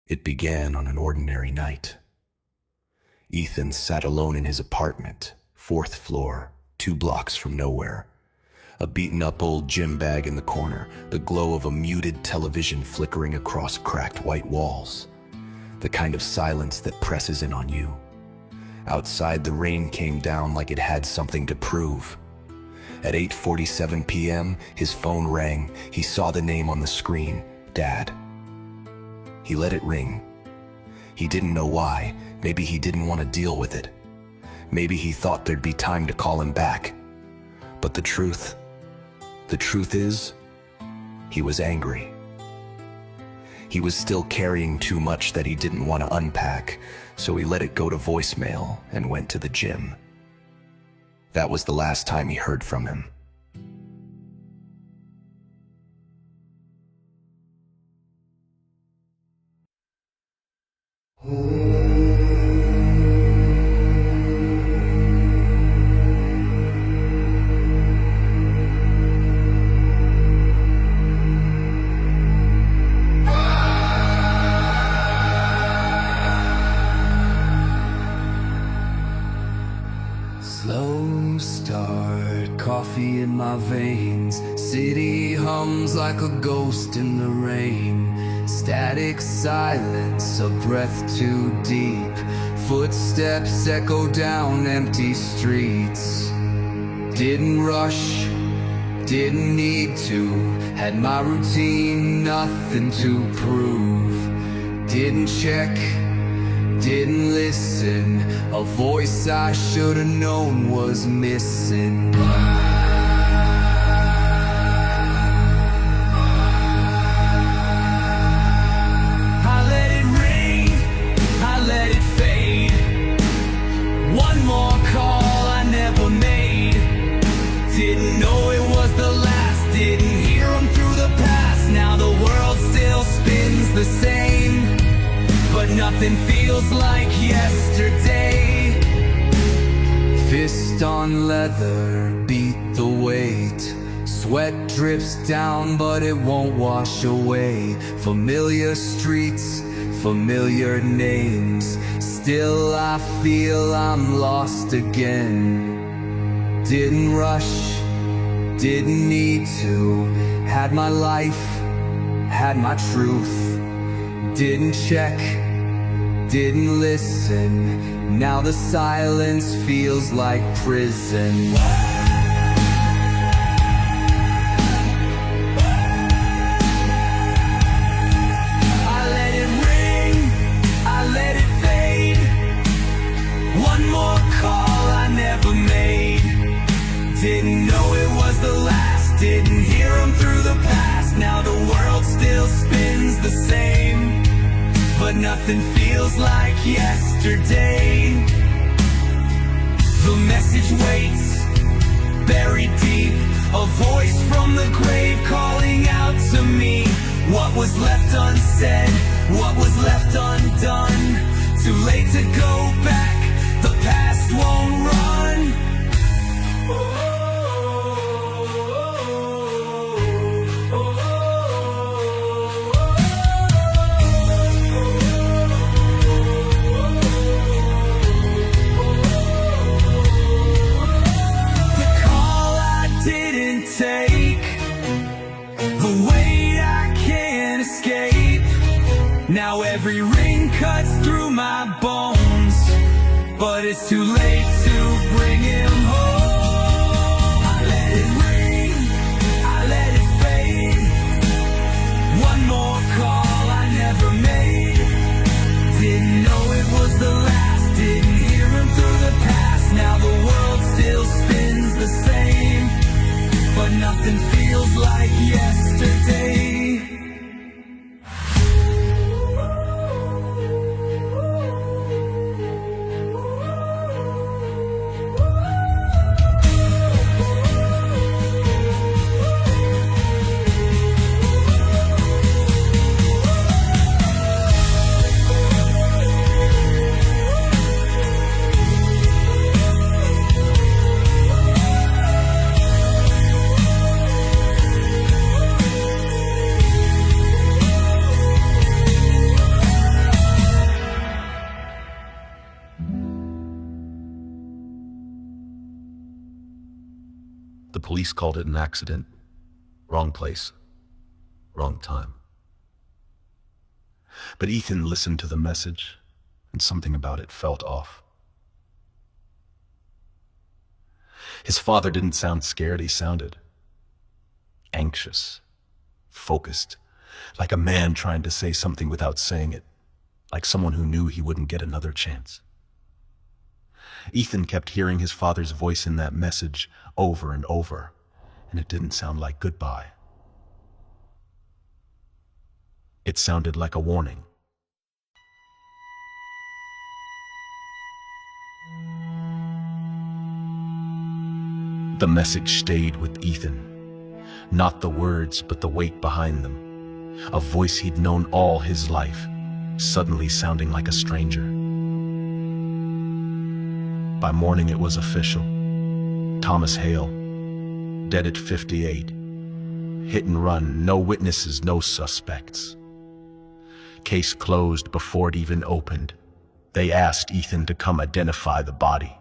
It began on an ordinary night. Ethan sat alone in his apartment, 4th floor, 2 blocks from nowhere. A beaten-up old gym bag in the corner, the glow of a muted television flickering across cracked white walls. The kind of silence that presses in on you. Outside, the rain came down like it had something to prove. At 8:47 p.m., his phone rang. He saw the name on the screen, Dad. He let it ring. He didn't know why. Maybe he didn't want to deal with it. Maybe he thought there'd be time to call him back. But the truth is, he was angry. He was still carrying too much that he didn't want to unpack, so he let it go to voicemail and went to the gym. That was the last time he heard from him. Slow start, coffee in my veins. City hums like a ghost in the rain. Static silence, a breath too deep. Footsteps echo down empty streets. Didn't rush, didn't need to. Had my routine, nothing to prove. Didn't check, didn't listen. A voice I should've known was missing. I let it ring, I let it fade. One more call I never made. Didn't know it was the last. Didn't hear him through the past. Now the world still spins the same, but nothing feels like yesterday. Fist on leather, beat the weight. Sweat drips down, but it won't wash away. Familiar streets, familiar names. Still I feel I'm lost again. Didn't rush, didn't need to. Had my life, had my truth. Didn't check, didn't listen. Now the silence feels like prison. I let it ring, I let it fade. One more call I never made. Didn't know it was the last. Didn't hear him through the past. Now the world still spins the same, but nothing feels like yesterday. The message waits, buried deep. A voice from the grave calling out to me. What was left unsaid, what was left undone. Too late to go back, the past won't run. Now every ring cuts through my bones, but it's too late to bring him home. I let it ring, I let it fade. One more call I never made. Didn't know it was the last. Didn't hear him through the past. Now the world still spins the same, but nothing feels like yesterday. police called it an accident. Wrong place, wrong time. But Ethan listened to the message, and something about it felt off. His father didn't sound scared, he sounded anxious, focused, like a man trying to say something without saying it, like someone who knew he wouldn't get another chance. Ethan kept hearing his father's voice in that message over and over, and it didn't sound like goodbye. It sounded like a warning. The message stayed with Ethan. Not the words, but the weight behind them. A voice he'd known all his life, suddenly sounding like a stranger. By morning it was official. Thomas Hale, dead at 58. Hit and run, no witnesses, no suspects. Case closed before it even opened. They asked Ethan to come identify the body.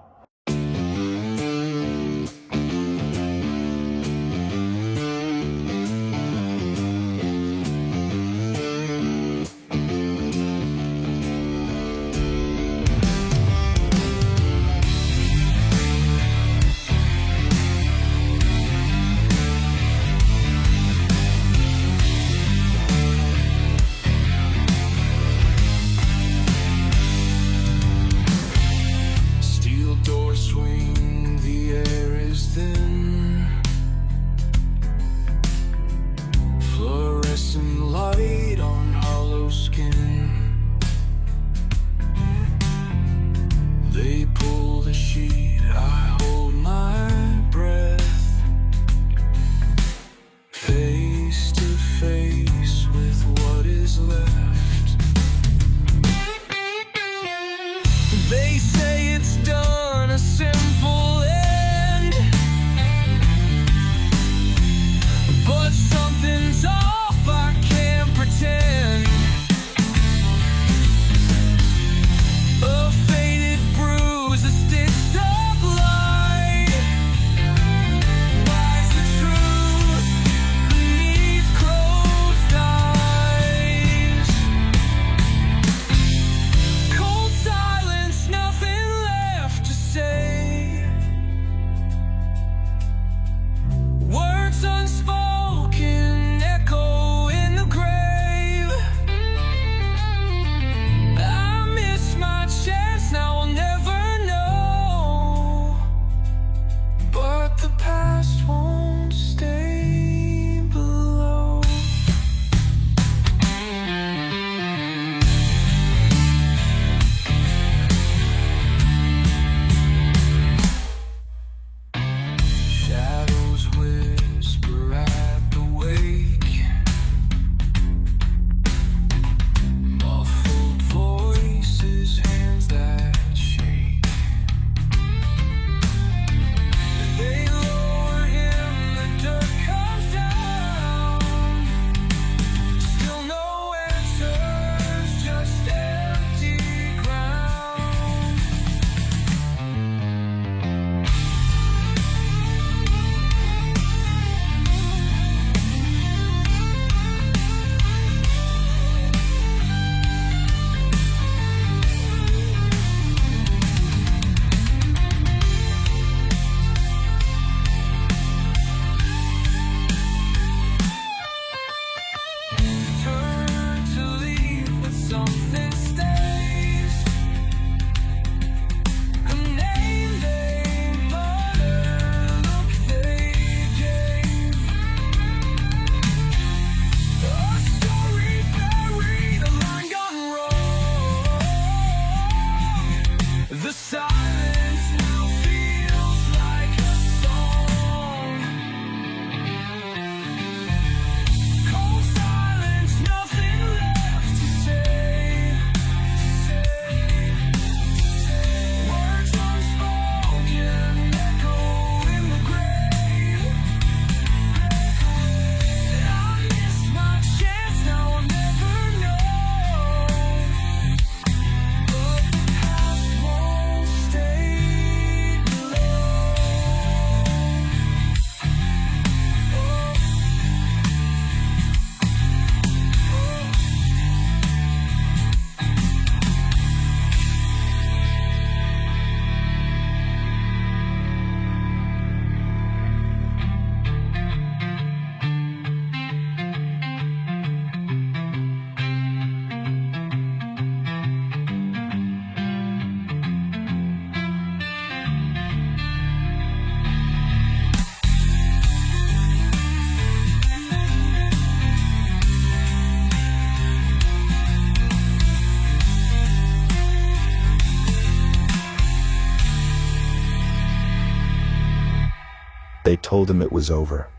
They told him it was over,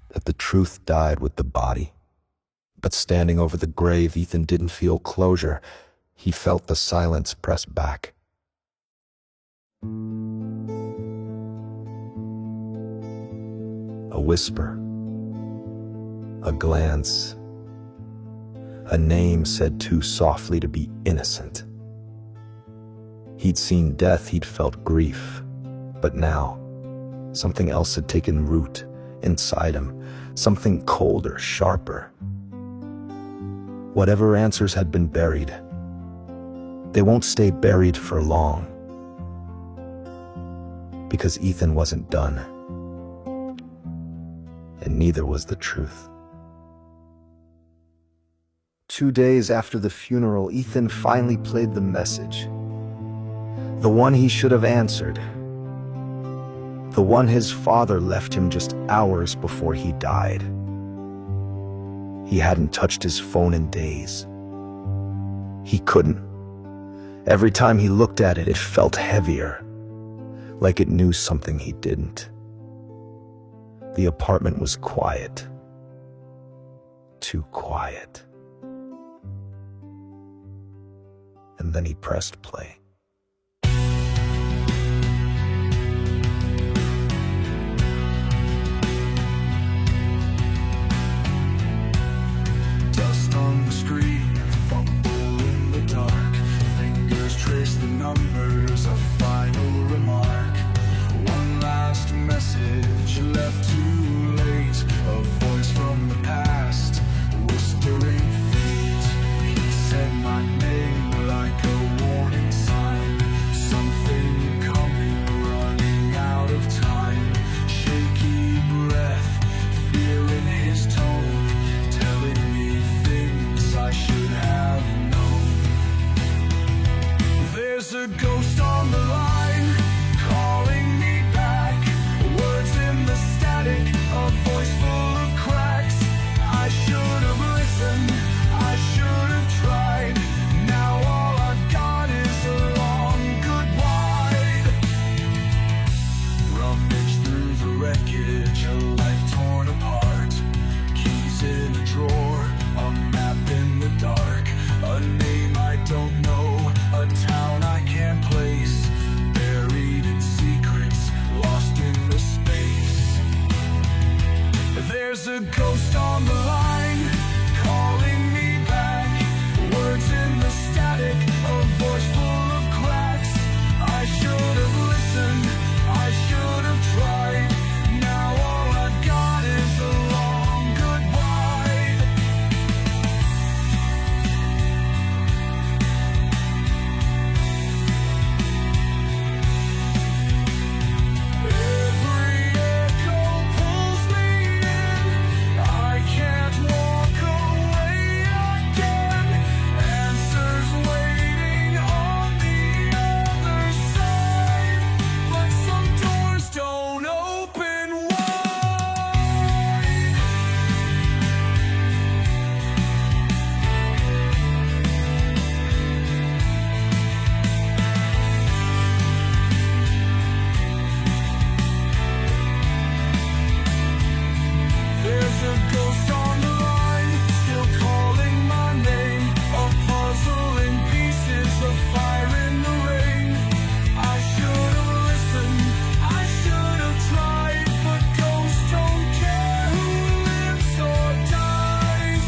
that the truth died with the body. But standing over the grave, Ethan didn't feel closure. He felt the silence press back. A whisper, a glance, a name said too softly to be innocent. He'd seen death, he'd felt grief, but now something else had taken root inside him, something colder, sharper. Whatever answers had been buried, they won't stay buried for long, because Ethan wasn't done, and neither was the truth. 2 days after the funeral, Ethan finally played the message. The one he should have answered. The one his father left him just hours before he died. He hadn't touched his phone in days. He couldn't. Every time he looked at it, it felt heavier, like it knew something he didn't. The apartment was quiet. Too quiet. And then he pressed play. Dust on the screen, fumble in the dark. Fingers trace the numbers, a final remark. One last message left too late. A voice from the past, whispering fate. He said my name like a warning sign. Something coming, running out of time. Shaky breath, fear in his tone, telling me things I should have known. There's a ghost on the line, calling me back. Words in the static, a voice full of cracks. I should have listened, I should have tried. Now all I've got is a long goodbye. Rummage through the wreckage, a life torn apart. Keys in a drawer, a map in the dark. A name I don't know, a town I can't place. Buried in secrets, lost in the space. There's a ghost on the line, calling me back. Words in the static, a voice full of cracks. I should have listened, I should have tried. Now all I've got is a long goodbye. Every echo pulls me in. I can't walk away again. Answers waiting on the other side, but some doors don't open wide. There's a ghost on the line, still calling my name. A puzzle in pieces, a fire in the rain. I should have listened, I should have tried, but ghosts don't care who lives or dies.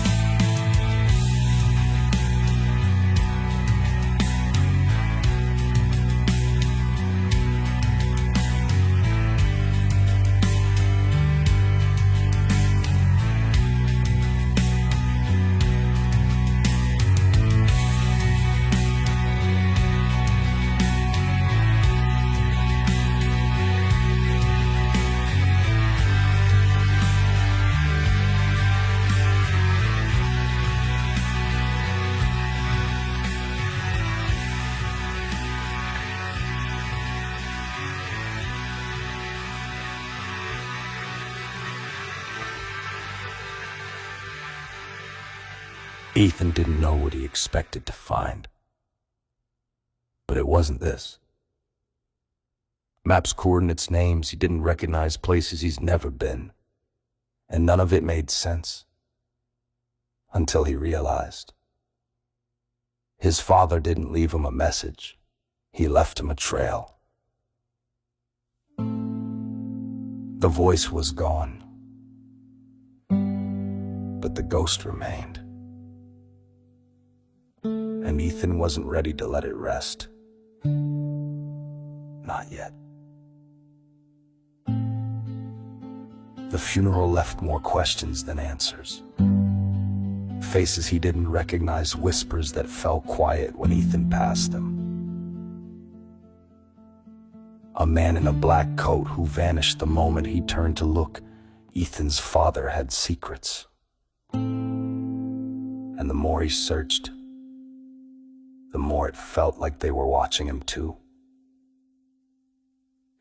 Ethan didn't know what he expected to find. But it wasn't this. Maps, coordinates, names. He didn't recognize places he's never been. And none of it made sense. Until he realized. His father didn't leave him a message. He left him a trail. The voice was gone. But the ghost remained. And Ethan wasn't ready to let it rest. Not yet. The funeral left more questions than answers. Faces he didn't recognize, whispers that fell quiet when Ethan passed them. A man in a black coat who vanished the moment he turned to look. Ethan's father had secrets. And the more he searched, the more it felt like they were watching him too.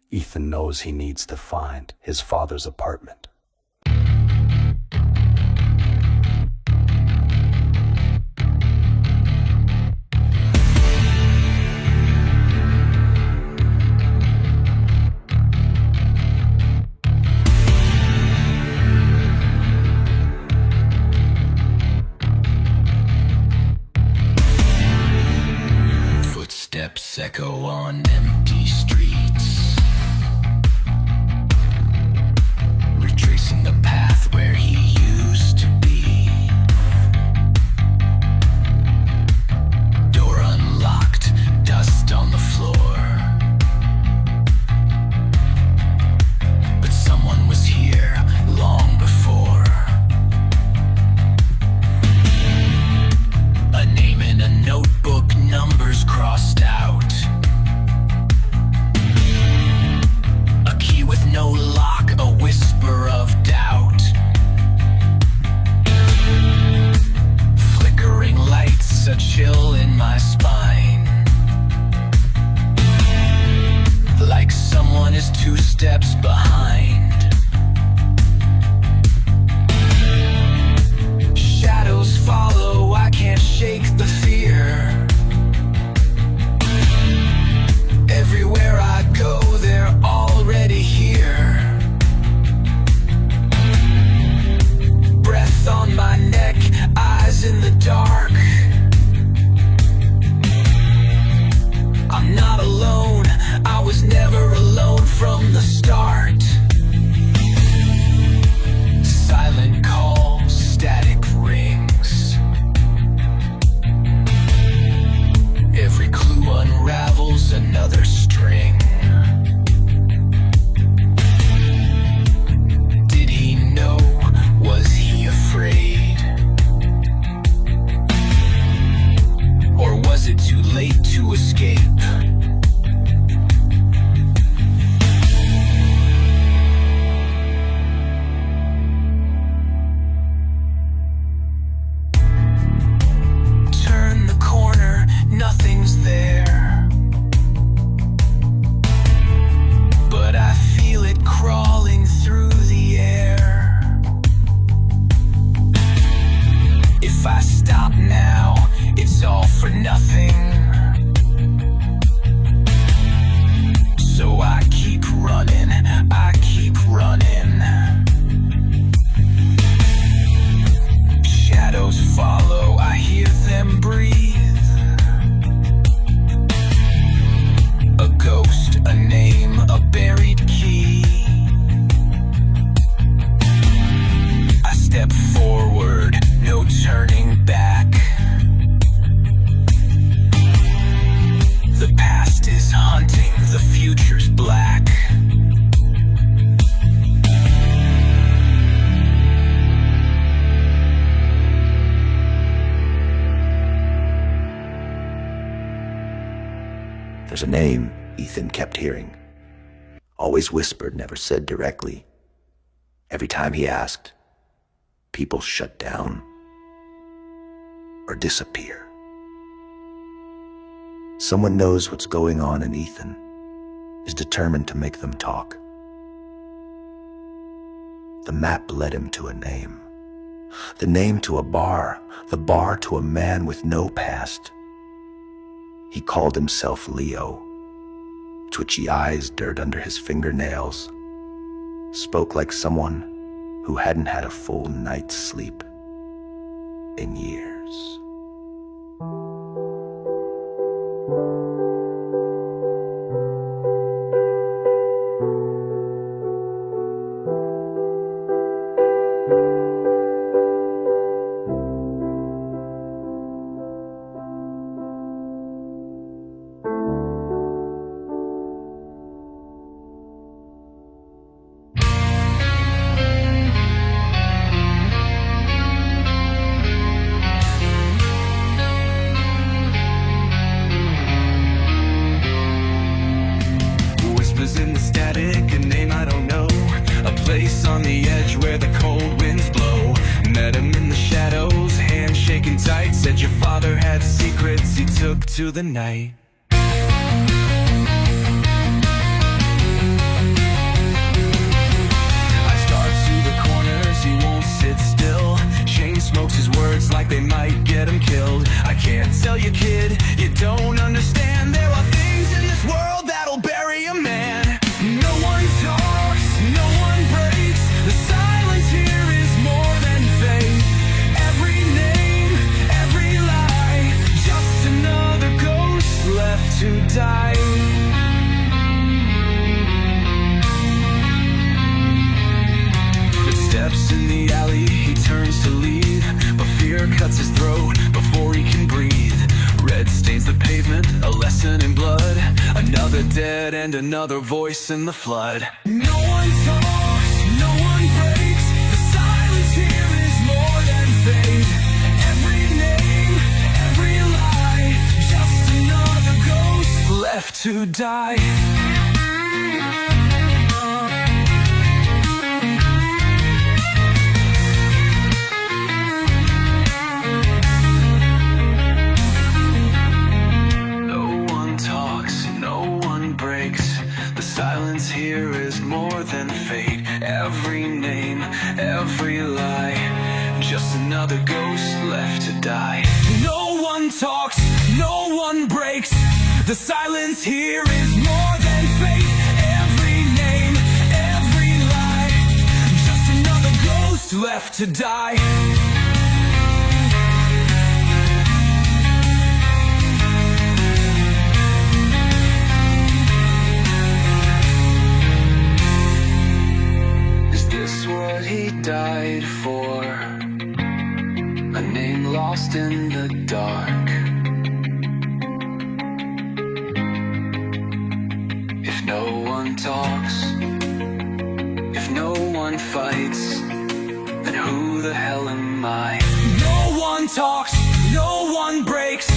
Ethan knows he needs to find his father's apartment. Footsteps echo on empty streets, retracing the path where he used to be. Door unlocked, dust on the floor, but someone was here long before. A name in a notebook, numbers crossed out. A key with no lock, a whisper of doubt. Flickering lights, a chill in my spine. Like someone is 2 steps behind. Shadows follow, I can't shake the fear. Everywhere I go, they're already here. Breath on my neck, eyes in the dark. I'm not alone, I was never alone from the start. Silent calls, static rings. Every clue unravels another string. Did he know? Was he afraid? Or was it too late to escape? Turn the corner, nothing's there, but I feel it crawling through the air. If I stop now, it's all for nothing. So I keep running, I keep running. Shadows follow, I hear them breathe. A ghost, a name, a buried key. I step forward, no turning back. The past is hunting, the future's black. There's a name Ethan kept hearing. Always whispered, never said directly. Every time he asked, people shut down or disappear. Someone knows what's going on, and Ethan is determined to make them talk. The map led him to a name. The name to a bar. The bar to a man with no past. He called himself Leo, twitchy eyes, dirt under his fingernails, spoke like someone who hadn't had a full night's sleep in years. In the static, a name I don't know, a place on the edge where the cold winds blow. Met him in the shadows, hands shaking tight, said your father had secrets he took to the night. I start to the corners, he won't sit still, chain smokes his words like they might get him killed. I can't tell you, kid, you don't understand. There are things in this world that'll bury a man. No one talks, no one breaks. The silence here is more than fate. Every name, every lie, just another ghost left to die. Footsteps in the alley, he turns to leave, but fear cuts his throat before he can breathe. Red stains the pavement, a lesson in blood. Another dead and another voice in the flood. No one talks, no one breaks. The silence here is more than fate. Every name, every lie, just another ghost left to die. Silence here is more than fate. Every name, every lie, just another ghost left to die. No one talks, no one breaks. The silence here is more than fate. Every name, every lie, just another ghost left to die. What he died for, a name lost in the dark. If no one talks, if no one fights, then who the hell am I? No one talks, no one breaks,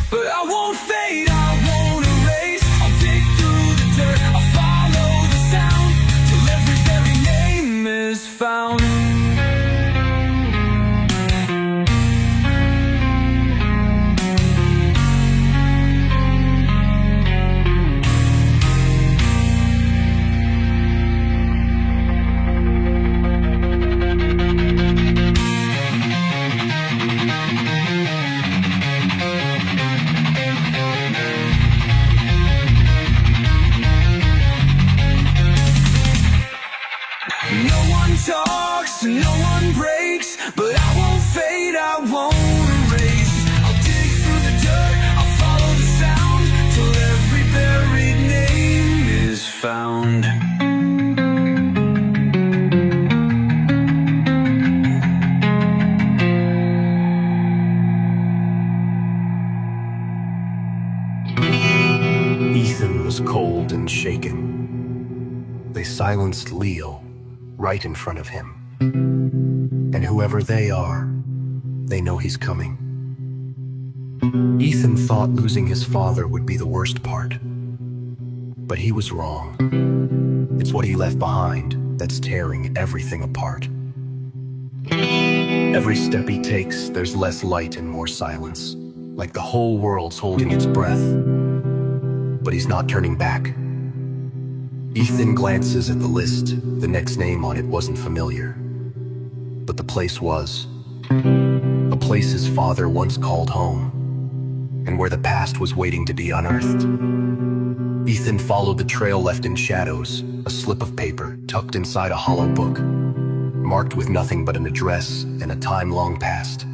but I won't fade, I won't erase. I'll dig through the dirt, I'll follow the sound, till every very name is found. Talks, no one breaks, but I won't fade, I won't erase. I'll dig through the dirt, I'll follow the sound, till every buried name is found. Ethan was cold and shaken. They silenced Leo right in front of him. And whoever they are, they know he's coming. Ethan thought losing his father would be the worst part. But he was wrong. It's what he left behind that's tearing everything apart. Every step he takes, there's less light and more silence, like the whole world's holding its breath. But he's not turning back. Ethan glances at the list. The next name on it wasn't familiar. But the place was. A place his father once called home, and where the past was waiting to be unearthed. Ethan followed the trail left in shadows, a slip of paper tucked inside a hollow book, marked with nothing but an address and a time long past.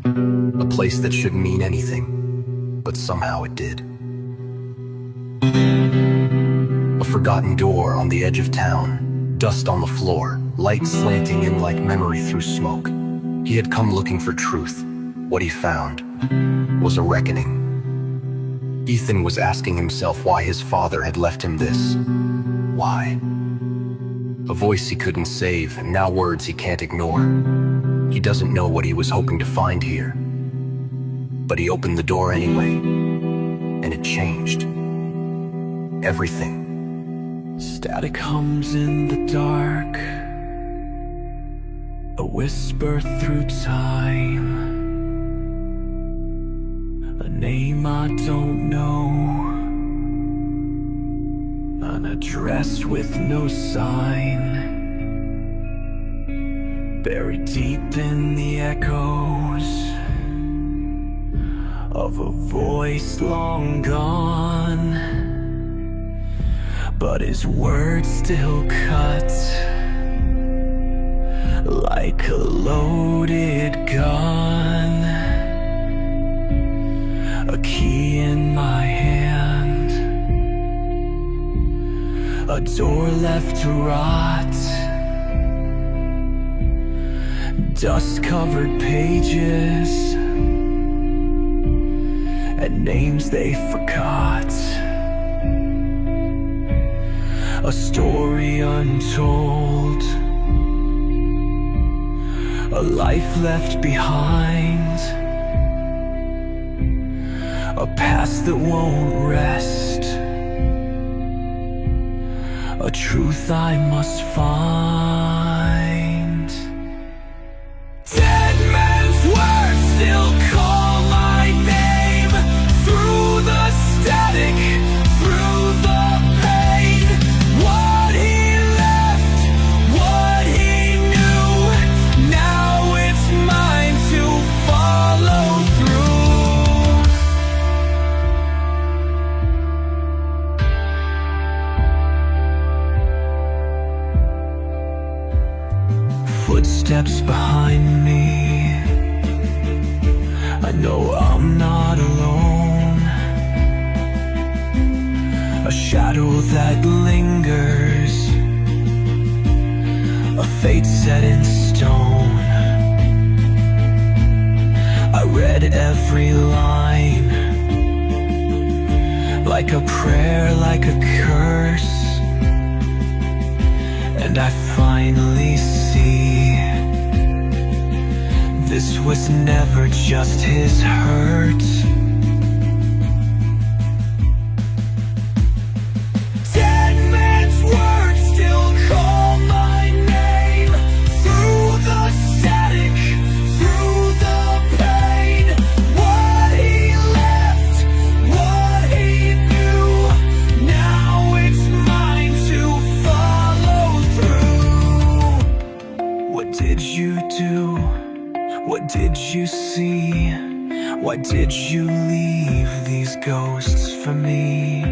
A place that shouldn't mean anything, but somehow it did. A forgotten door on the edge of town, dust on the floor, light slanting in like memory through smoke. He had come looking for truth. What he found was a reckoning. Ethan was asking himself why his father had left him this. Why? A voice he couldn't save, and now words he can't ignore. He doesn't know what he was hoping to find here. But he opened the door anyway, and it changed. Everything. Static hums in the dark, a whisper through time, a name I don't know, an address with no sign, buried deep in the echoes of a voice long gone. But his words still cut like a loaded gun. A key in my hand, a door left to rot, dust-covered pages, and names they forgot. A story untold, a life left behind, a past that won't rest, a truth I must find. Dead man's words still call my name through the static, through the pain. What he left, what he knew, now it's mine to follow through. Footsteps behind me, I know I'm not alone. A shadow that lingers, a fate set in stone. I read every line, like a prayer, like a curse. And I finally see this was never just his hurt. Dead man's words still call my name through the static, through the pain. What he left, what he knew, now it's mine to follow through. What did you do? What did you see? Why did you leave these ghosts for me?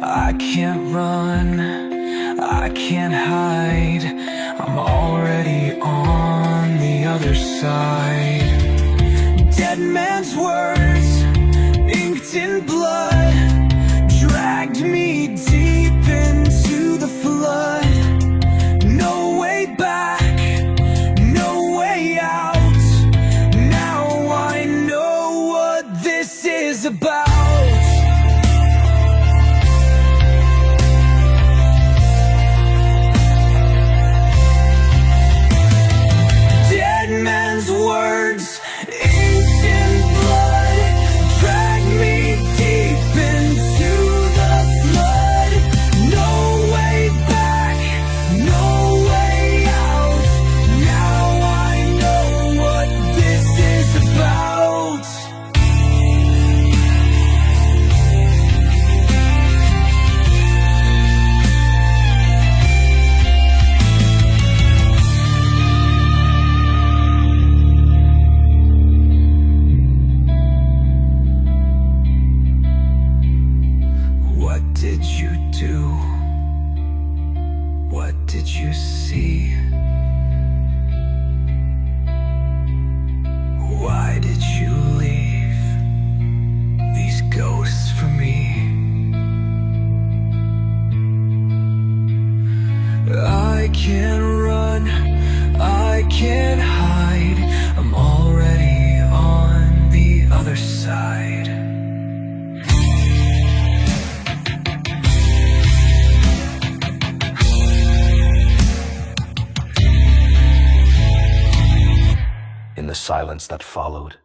I can't run, I can't hide, I'm already on the other side. Dead man's words, inked in blood, dragged me deep into the flood. No way back, no way out. This is about dead man's words, inked in blood, inside. In the silence that followed,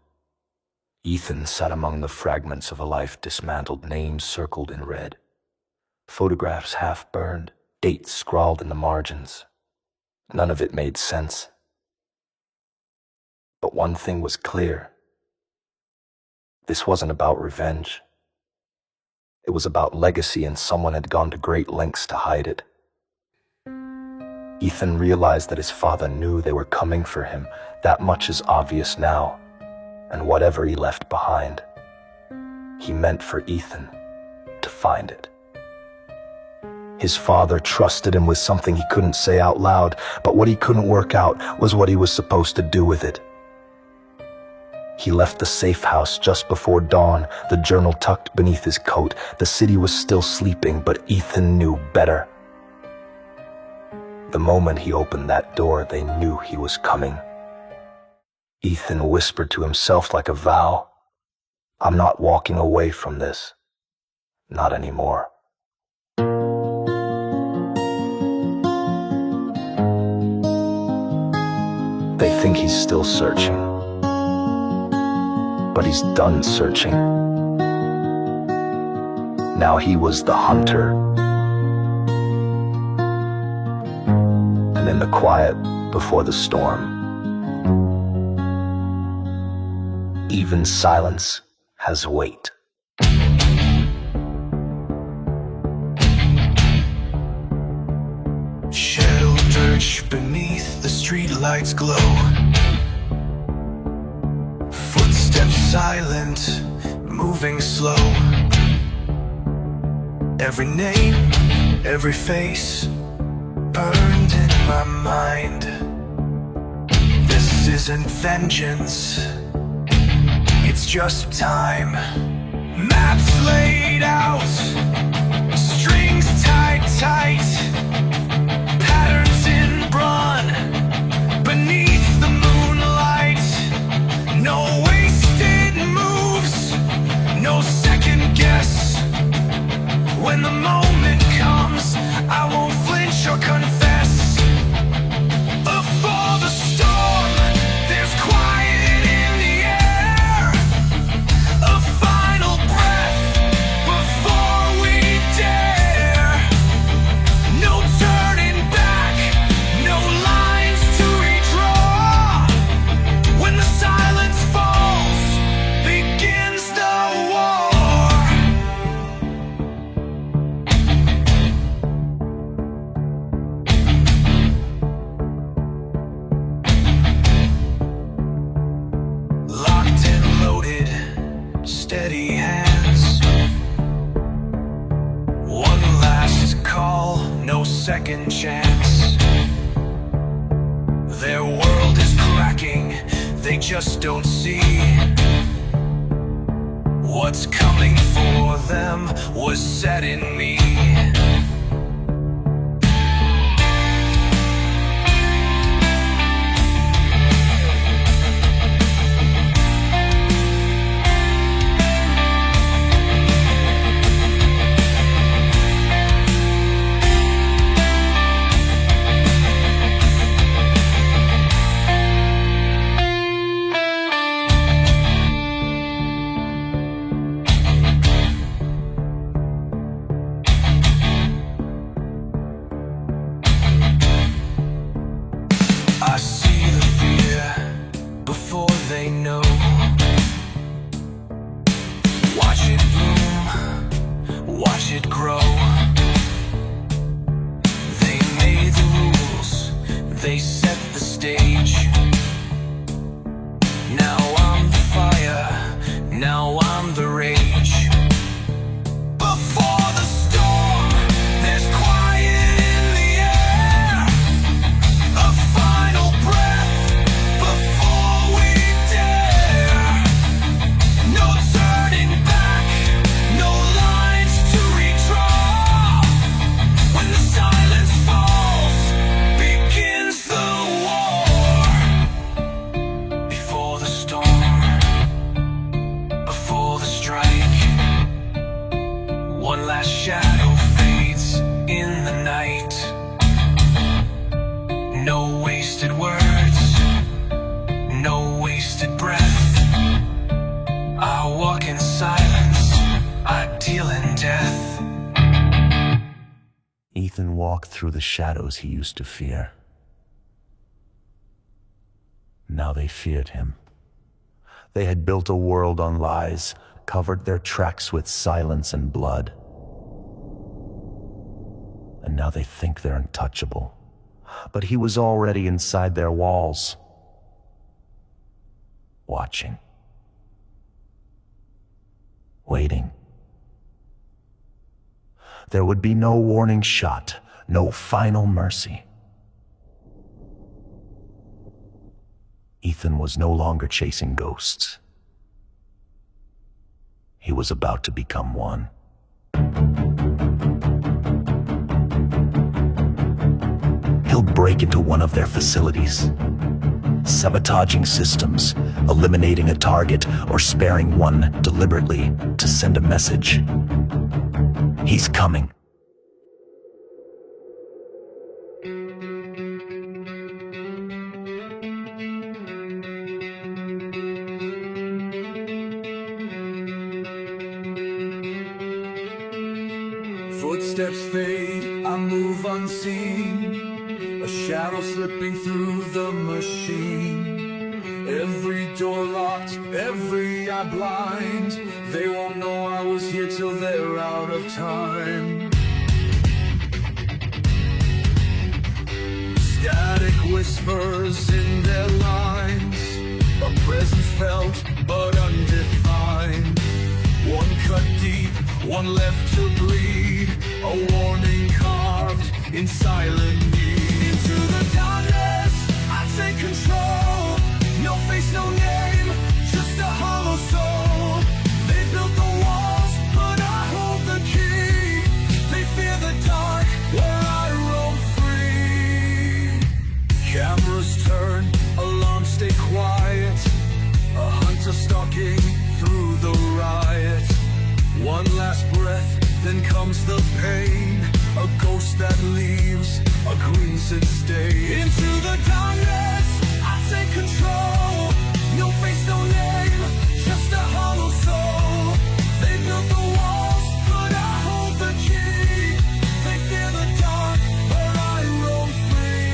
Ethan sat among the fragments of a life dismantled, names circled in red, photographs half burned, dates scrawled in the margins. None of it made sense. But one thing was clear. This wasn't about revenge. It was about legacy, and someone had gone to great lengths to hide it. Ethan realized that his father knew they were coming for him. That much is obvious now. And whatever he left behind, he meant for Ethan to find it. His father trusted him with something he couldn't say out loud, but what he couldn't work out was what he was supposed to do with it. He left the safe house just before dawn, the journal tucked beneath his coat. The city was still sleeping, but Ethan knew better. The moment he opened that door, they knew he was coming. Ethan whispered to himself like a vow, "I'm not walking away from this. Not anymore." They think he's still searching, but he's done searching. Now he was the hunter. And in the quiet before the storm, even silence has weight. Shadow lurch beneath the streetlights glow. Footsteps silent, moving slow. Every name, every face burned in my mind. This isn't vengeance, it's just time. Maps laid out, strings tied tight. Patterns in brawn, beneath the moonlight. No wasted moves, no second guess. When the moment comes, I won't flinch or confess. Before the storm, there's quiet in the air. A final breath before we dare. No turning back, no lines to redraw. When the silence falls, begins the war. Locked and loaded, steady hands. One last call, no second chance. Their world is cracking, they just don't see. What's coming for them was set in me. I see the fear before they know. Watch it bloom, watch it grow. They made the rules, they set the stage. Now I'm the fire, now I'm the rage. Before the storm, there's quiet in the air. A final breath before we dare. No turning back, no lines to redraw. When the silence falls, begins the war. Ethan walked through the shadows he used to fear. Now they feared him. They had built a world on lies, covered their tracks with silence and blood. And now they think they're untouchable. But he was already inside their walls, watching, waiting. There would be no warning shot, no final mercy. Ethan was no longer chasing ghosts. He was about to become one. He'll break into one of their facilities, sabotaging systems, eliminating a target, or sparing one deliberately to send a message. He's coming. Footsteps fade, I move unseen, a shadow slipping through the machine. Every door locked, every eye blind. They won't know I was here till they're out of time. Static whispers in their lines, a presence felt but undefined. One cut deep, one left to bleed, a warning carved in silent need. Into the darkness, I take control. No face, no name, just a hollow soul. They built the walls, but I hold the key. They fear the dark, where I roam free. Cameras turn, alarms stay quiet. A hunter stalking through the riot. One last breath, then comes the pain. A ghost that leaves a crimson stain. Into the darkness, I take control. No face, no name, just a hollow soul. They built the walls, but I hold the key. They fear the dark, but I roam free.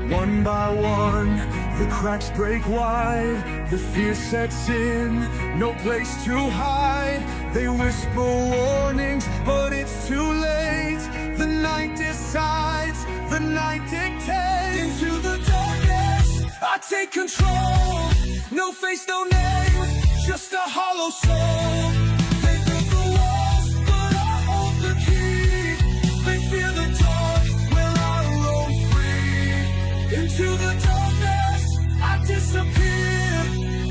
One by one, the cracks break wide. The fear sets in, no place to hide. They whisper warnings, but it's too late. The night decides, the night dictates. Into the darkness, I take control. No face, no name, just a hollow soul. They built the walls, but I hold the key. They fear the dark, where I roam free. Into the darkness, I disappear.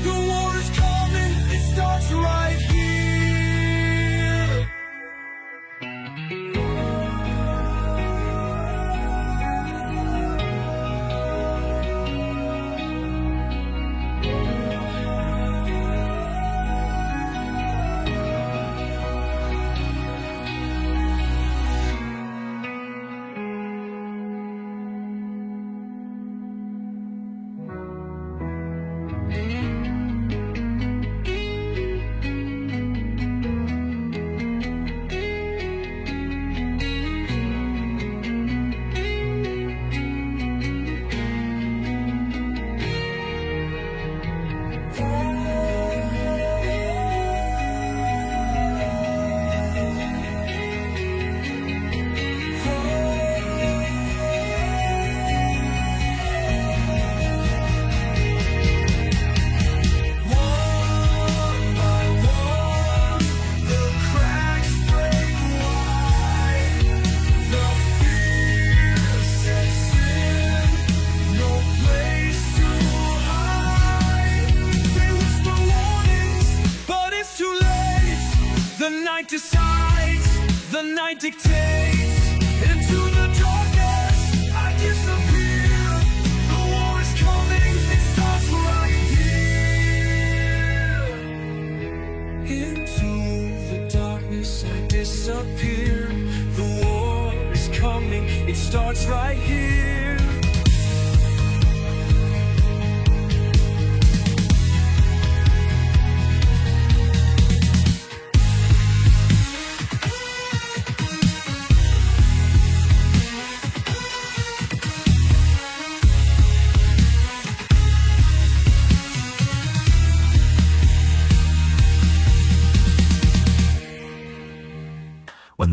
The war is coming, it starts right here.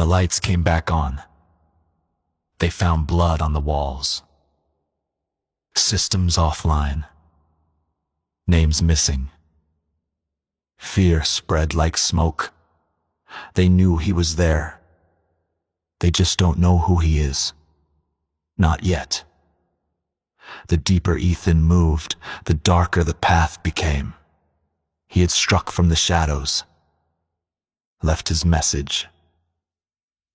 the lights came back on, they found blood on the walls. Systems offline. Names missing. Fear spread like smoke. They knew he was there. They just don't know who he is. Not yet. The deeper Ethan moved, the darker the path became. He had struck from the shadows, left his message,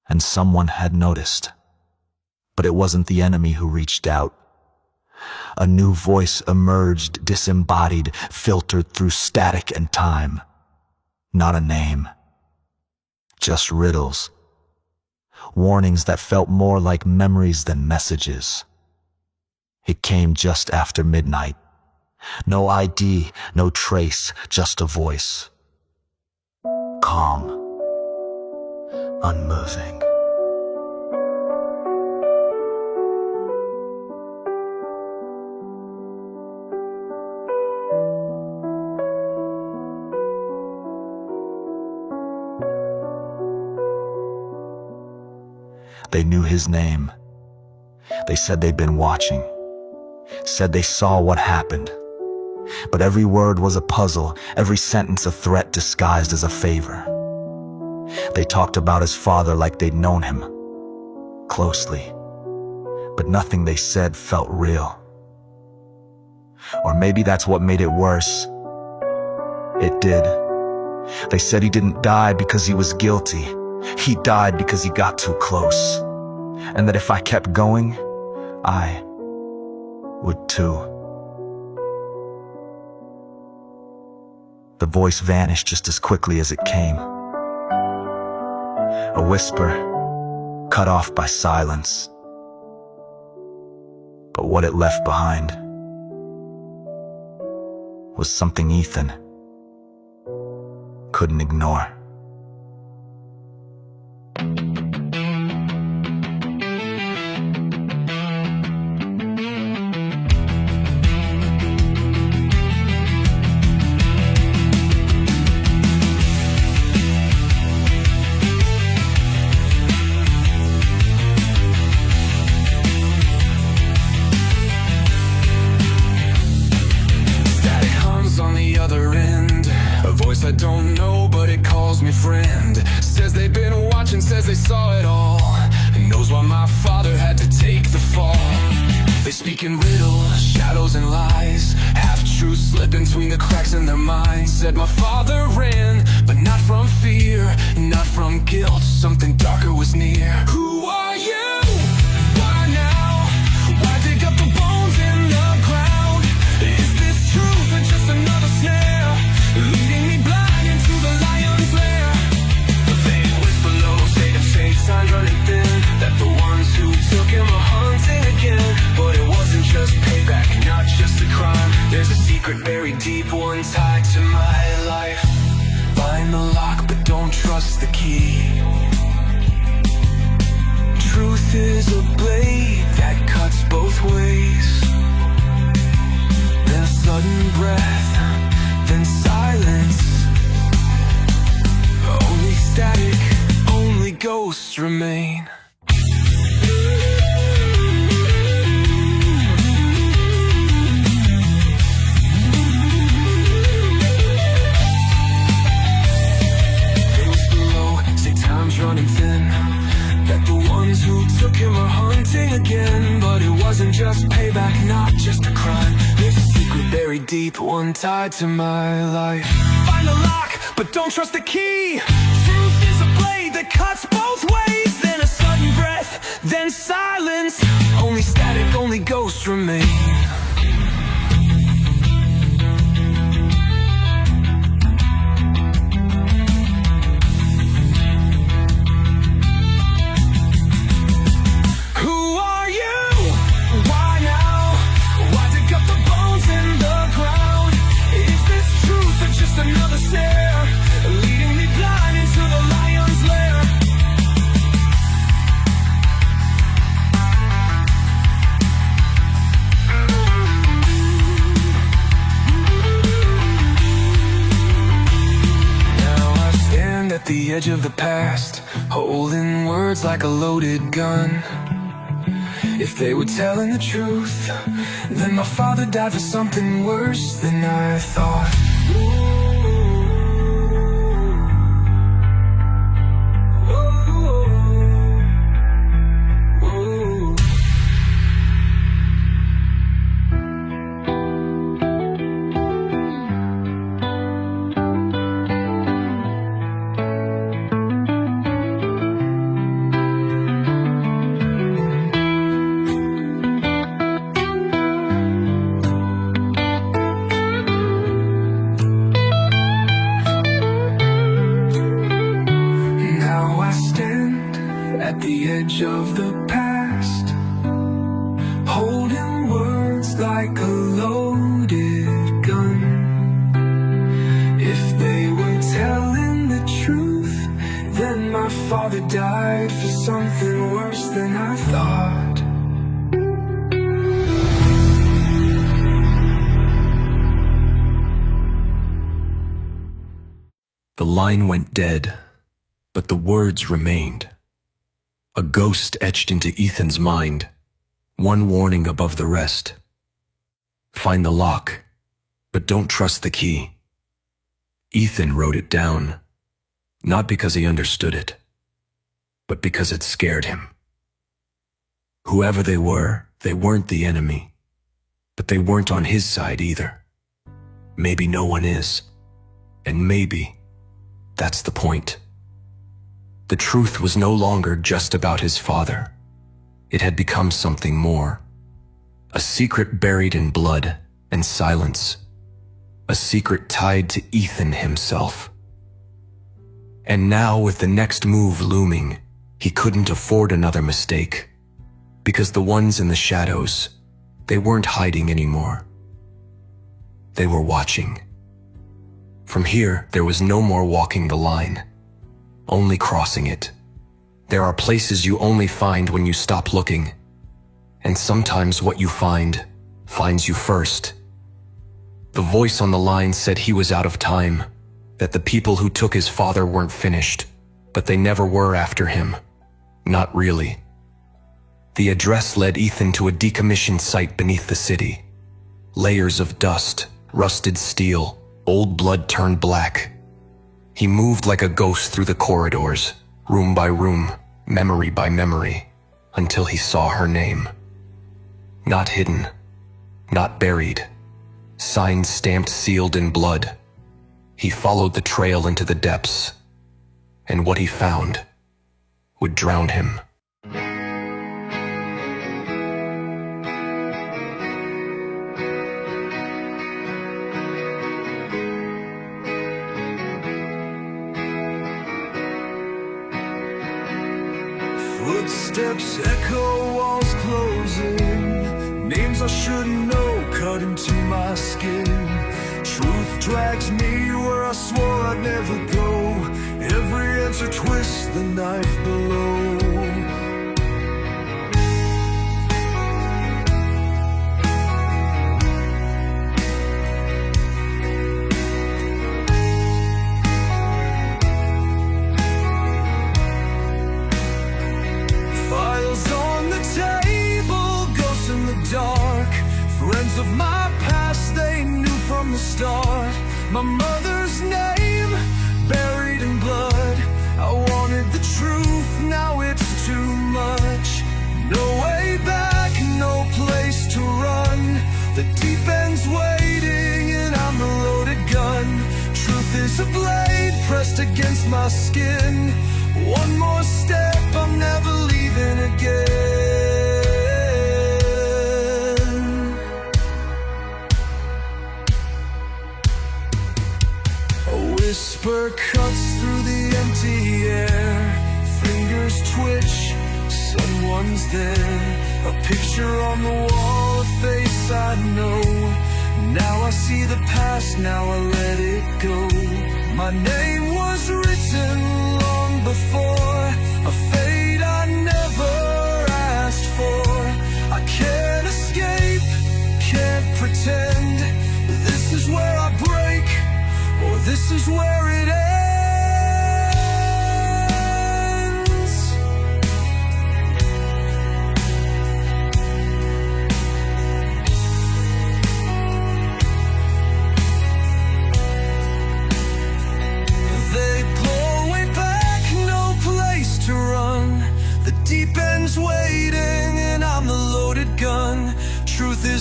and someone had noticed. But it wasn't the enemy who reached out. A new voice emerged, disembodied, filtered through static and time. Not a name, just riddles. Warnings that felt more like memories than messages. It came just after midnight. No ID, no trace, just a voice. Calm, unmoving. They knew his name. They said they'd been watching. Said they saw what happened. But every word was a puzzle, every sentence a threat disguised as a favor. They talked about his father like they'd known him. Closely. But nothing they said felt real. Or maybe that's what made it worse. It did. They said he didn't die because he was guilty. He died because he got too close. And that if I kept going, I would too. The voice vanished just as quickly as it came. A whisper, cut off by silence. But what it left behind was something Ethan couldn't ignore. I don't know, but it calls me friend. Says they've been watching, says they saw it all, and knows why my father had to take the fall. They speak in riddles, shadows and lies, half-truths slip between the cracks in their minds. Said my father ran, but not from fear, not from guilt, something darker was near. Who are you? Why now? Why dig up the bones in the ground? Is this truth or just another snare, leading me blind into the lion's lair? But they whisper low, say the same signs running thin, that the ones who took him are hunting again. But it wasn't just payback, not just a crime. There's a secret buried deep, one tied to my life. Find the lock, but don't trust the key. Truth is a blade that cuts both ways. Then a sudden breath, then silence. Only static, only ghosts remain. Running thin, that the ones who took him are hunting again. But it wasn't just payback, not just a crime. There's a secret buried deep, one tied to my life. Find the lock, but don't trust the key. Truth is a blade that cuts both ways. Then a sudden breath, then silence. Only static, only ghosts remain. Another snare, leading me blind into the lion's lair. edge of the past, holding words like a loaded gun. If they were telling the truth, then my father died for something worse than I thought. At the edge of the past, holding words like a loaded gun. If they were telling the truth, then my father died for something worse than I thought. The line went dead, but the words remained. A ghost etched into Ethan's mind, one warning above the rest. Find the lock, but don't trust the key. Ethan wrote it down, not because he understood it, but because it scared him. Whoever they weren't the enemy, but they weren't on his side either. Maybe no one is, and maybe that's the point. The truth was no longer just about his father. It had become something more. A secret buried in blood and silence. A secret tied to Ethan himself. And now, with the next move looming, he couldn't afford another mistake. Because the ones in the shadows, they weren't hiding anymore. They were watching. From here, there was no more walking the line. Only crossing it. There are places you only find when you stop looking. And sometimes what you find finds you first. The voice on the line said he was out of time, that the people who took his father weren't finished, but they never were after him. Not really. The address led Ethan to a decommissioned site beneath the city. Layers of dust, rusted steel, old blood turned black. He moved like a ghost through the corridors, room by room, memory by memory, until he saw her name. Not hidden, not buried, signed, stamped, sealed in blood. He followed the trail into the depths, and what he found would drown him. Footsteps echo, walls closing. Names I should know cut into my skin. Truth drags me where I swore I'd never go. Every answer twists the knife below. Friends of my past, they knew from the start. My mother's name, buried in blood. I wanted the truth, now it's too much. No way back, no place to run. The deep end's waiting and I'm the loaded gun. Truth is a blade pressed against my skin. One more step, I'm never leaving again. Whisper cuts through the empty air. Fingers twitch, someone's there. A picture on the wall, a face I know. Now I see the past, now I let it go. My name was written long before, a fate I never asked for. I can't escape, can't pretend. This is where I break, or this is where it ends.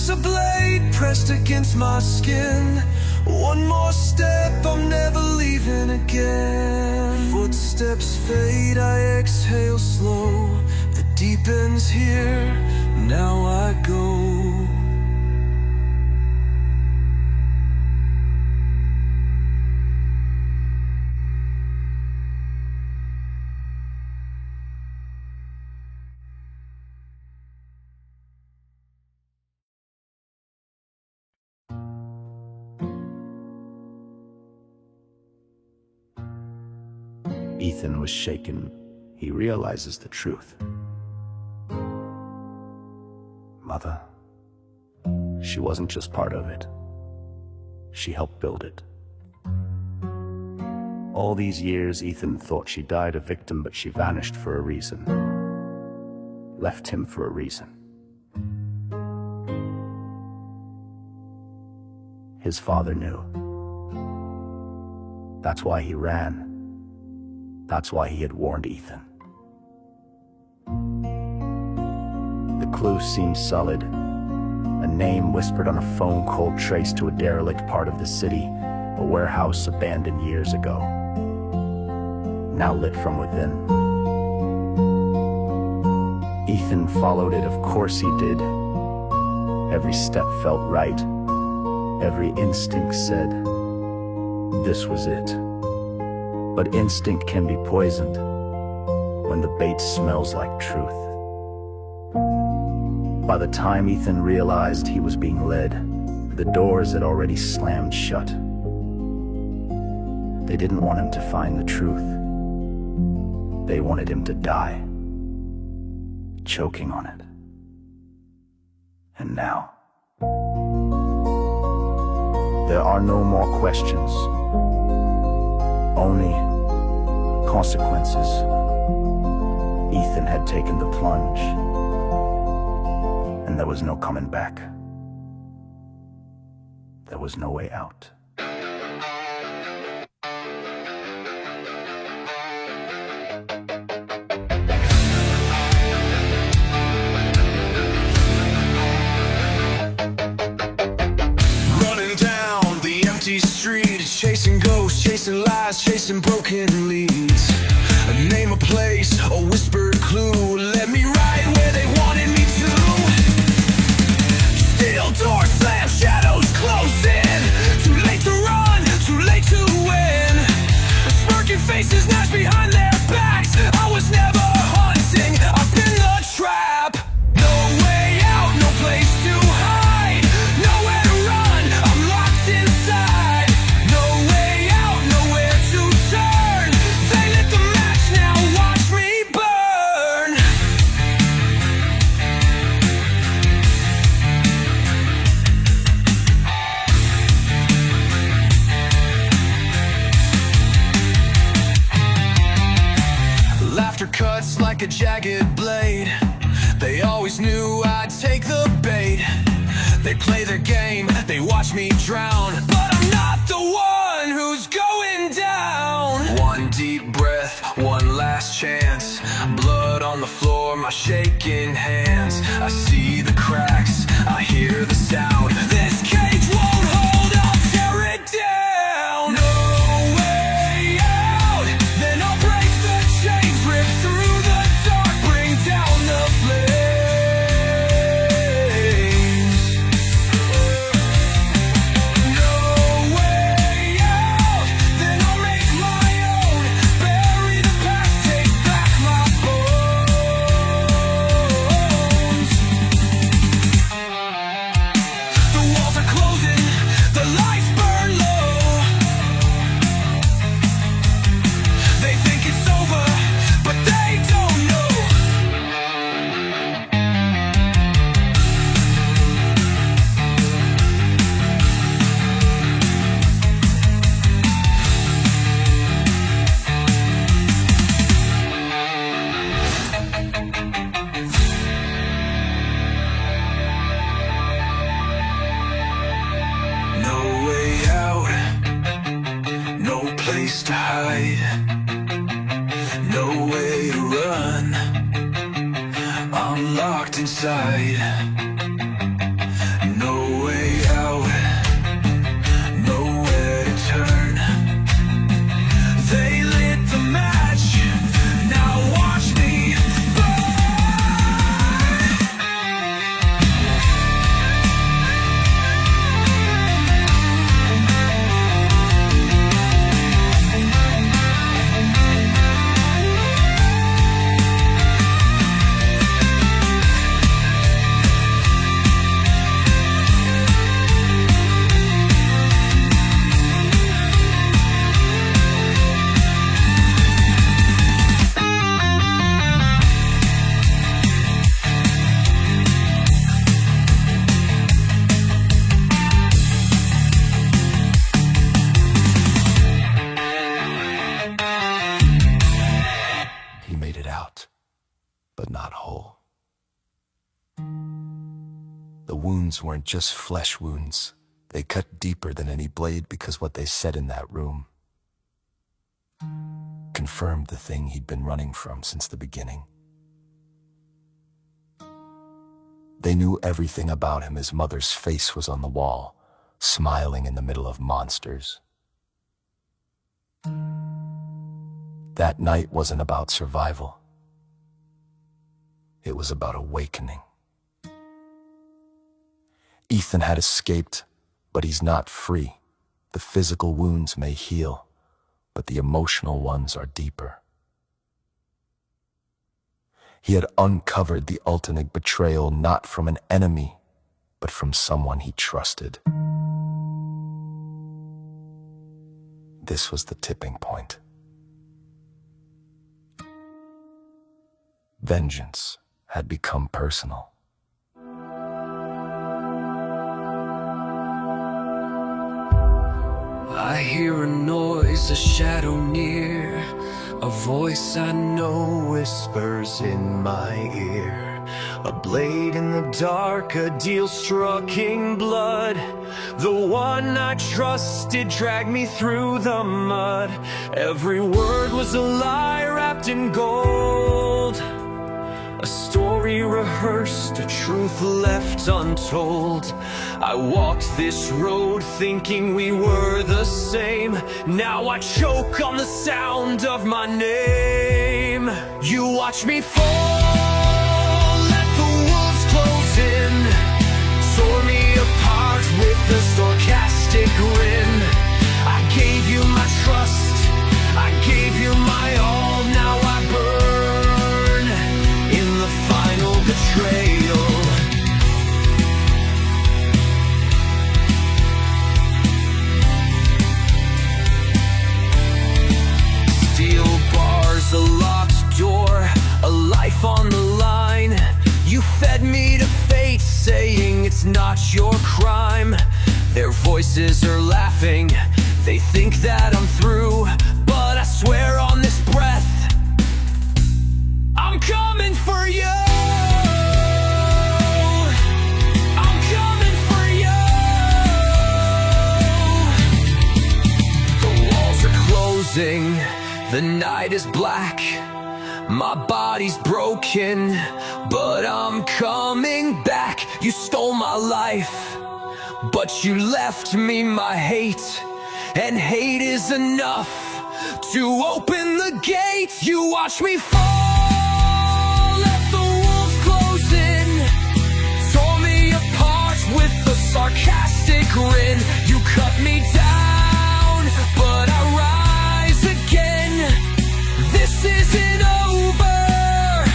There's a blade pressed against my skin. One more step, I'm never leaving again. Footsteps fade, I exhale slow. The deep end's here, now I go. Ethan was shaken. He realizes the truth. Mother, she wasn't just part of it. She helped build it. All these years, Ethan thought she died a victim, but she vanished for a reason. Left him for a reason. His father knew. That's why he ran. That's why he had warned Ethan. The clue seemed solid. A name whispered on a phone call traced to a derelict part of the city, a warehouse abandoned years ago, now lit from within. Ethan followed it, of course he did. Every step felt right. Every instinct said, this was it. But instinct can be poisoned when the bait smells like truth. By the time Ethan realized he was being led, the doors had already slammed shut. They didn't want him to find the truth. They wanted him to die, choking on it. And now, there are no more questions. Only consequences. Ethan had taken the plunge, and there was no coming back. There was no way out. Running down the empty street, chasing ghosts, chasing lies, chasing broken leads. Name a place, a whispered clue, led me right where they wanted me to. Steel doors slam, shadows close in. Too late to run, too late to win. Smirking faces snatched behind their backs. I was never hunting, I've been the trap. No way out, no place to hide. Nowhere to run, I'm locked inside. No way out, nowhere to turn. They lit the match, now watch me burn. Laughter cuts like a jagged blade. They always knew I'd take the bait. They play their game, they watch me drown. But I'm not the one who's going down. One deep breath, one last chance. Blood on the floor, my shaking hands. I see the cracks, I hear the sound. This cage won't hold, I'll tear it down. No way out, then I'll break the chains, rip through the dark, bring down the flames. No way out, then I'll make my own. Bury the past, take back my bones. The walls are closing, the lights burn low. They think it's over, but they don't know. No way out, no place to hide, no way to run. I'm locked inside. The wounds weren't just flesh wounds. They cut deeper than any blade because what they said in that room confirmed the thing he'd been running from since the beginning. They knew everything about him. His mother's face was on the wall, smiling in the middle of monsters. That night wasn't about survival. It was about awakening. Ethan had escaped, but he's not free. The physical wounds may heal, but the emotional ones are deeper. He had uncovered the ultimate betrayal, not from an enemy, but from someone he trusted. This was the tipping point. Vengeance had become personal. I hear a noise, a shadow near, a voice I know whispers in my ear. A blade in the dark, a deal struck in blood. The one I trusted dragged me through the mud. Every word was a lie wrapped in gold. A story rehearsed, a truth left untold. I walked this road thinking we were the same. Now I choke on the sound of my name. You watch me fall, let the wolves close in. Tore me apart with a sarcastic grin. I gave you my trust, I gave you my all. Now I burn in the final betrayal. Steel bars, a locked door, a life on the line. You fed me to fate, saying it's not your crime. Their voices are laughing, they think that I'm through, but I swear on this breath, I'm coming for you. I'm coming for you. The walls are closing, the night is black. My body's broken, but I'm coming back. You stole my life, but you left me my hate. And hate is enough to open the gate. You watch me fall, let the wolves close in. Tore me apart with a sarcastic grin. You cut me down, but I rise again. This isn't over,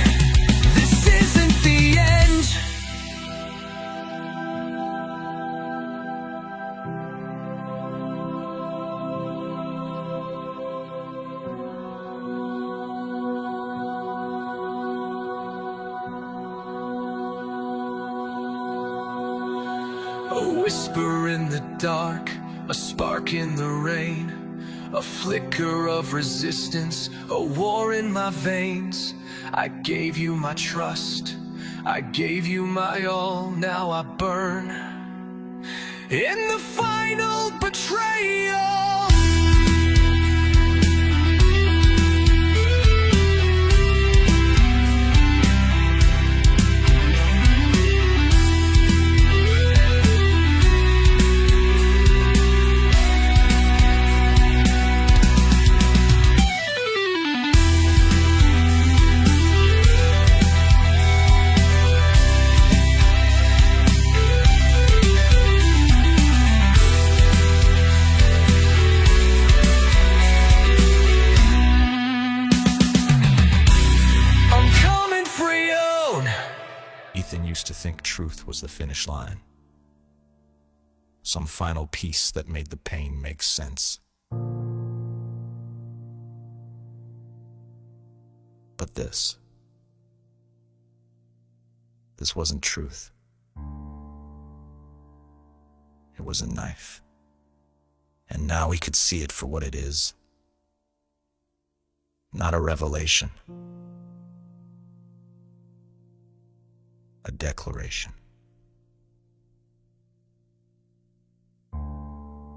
this isn't the end. A whisper in the dark, a spark in the rain, a flicker of resistance, a war in my veins. I gave you my trust, I gave you my all. Now I burn in the final betrayal. Ethan used to think truth was the finish line. Some final piece that made the pain make sense. But this wasn't truth. It was a knife. And now he could see it for what it is. Not a revelation. A declaration.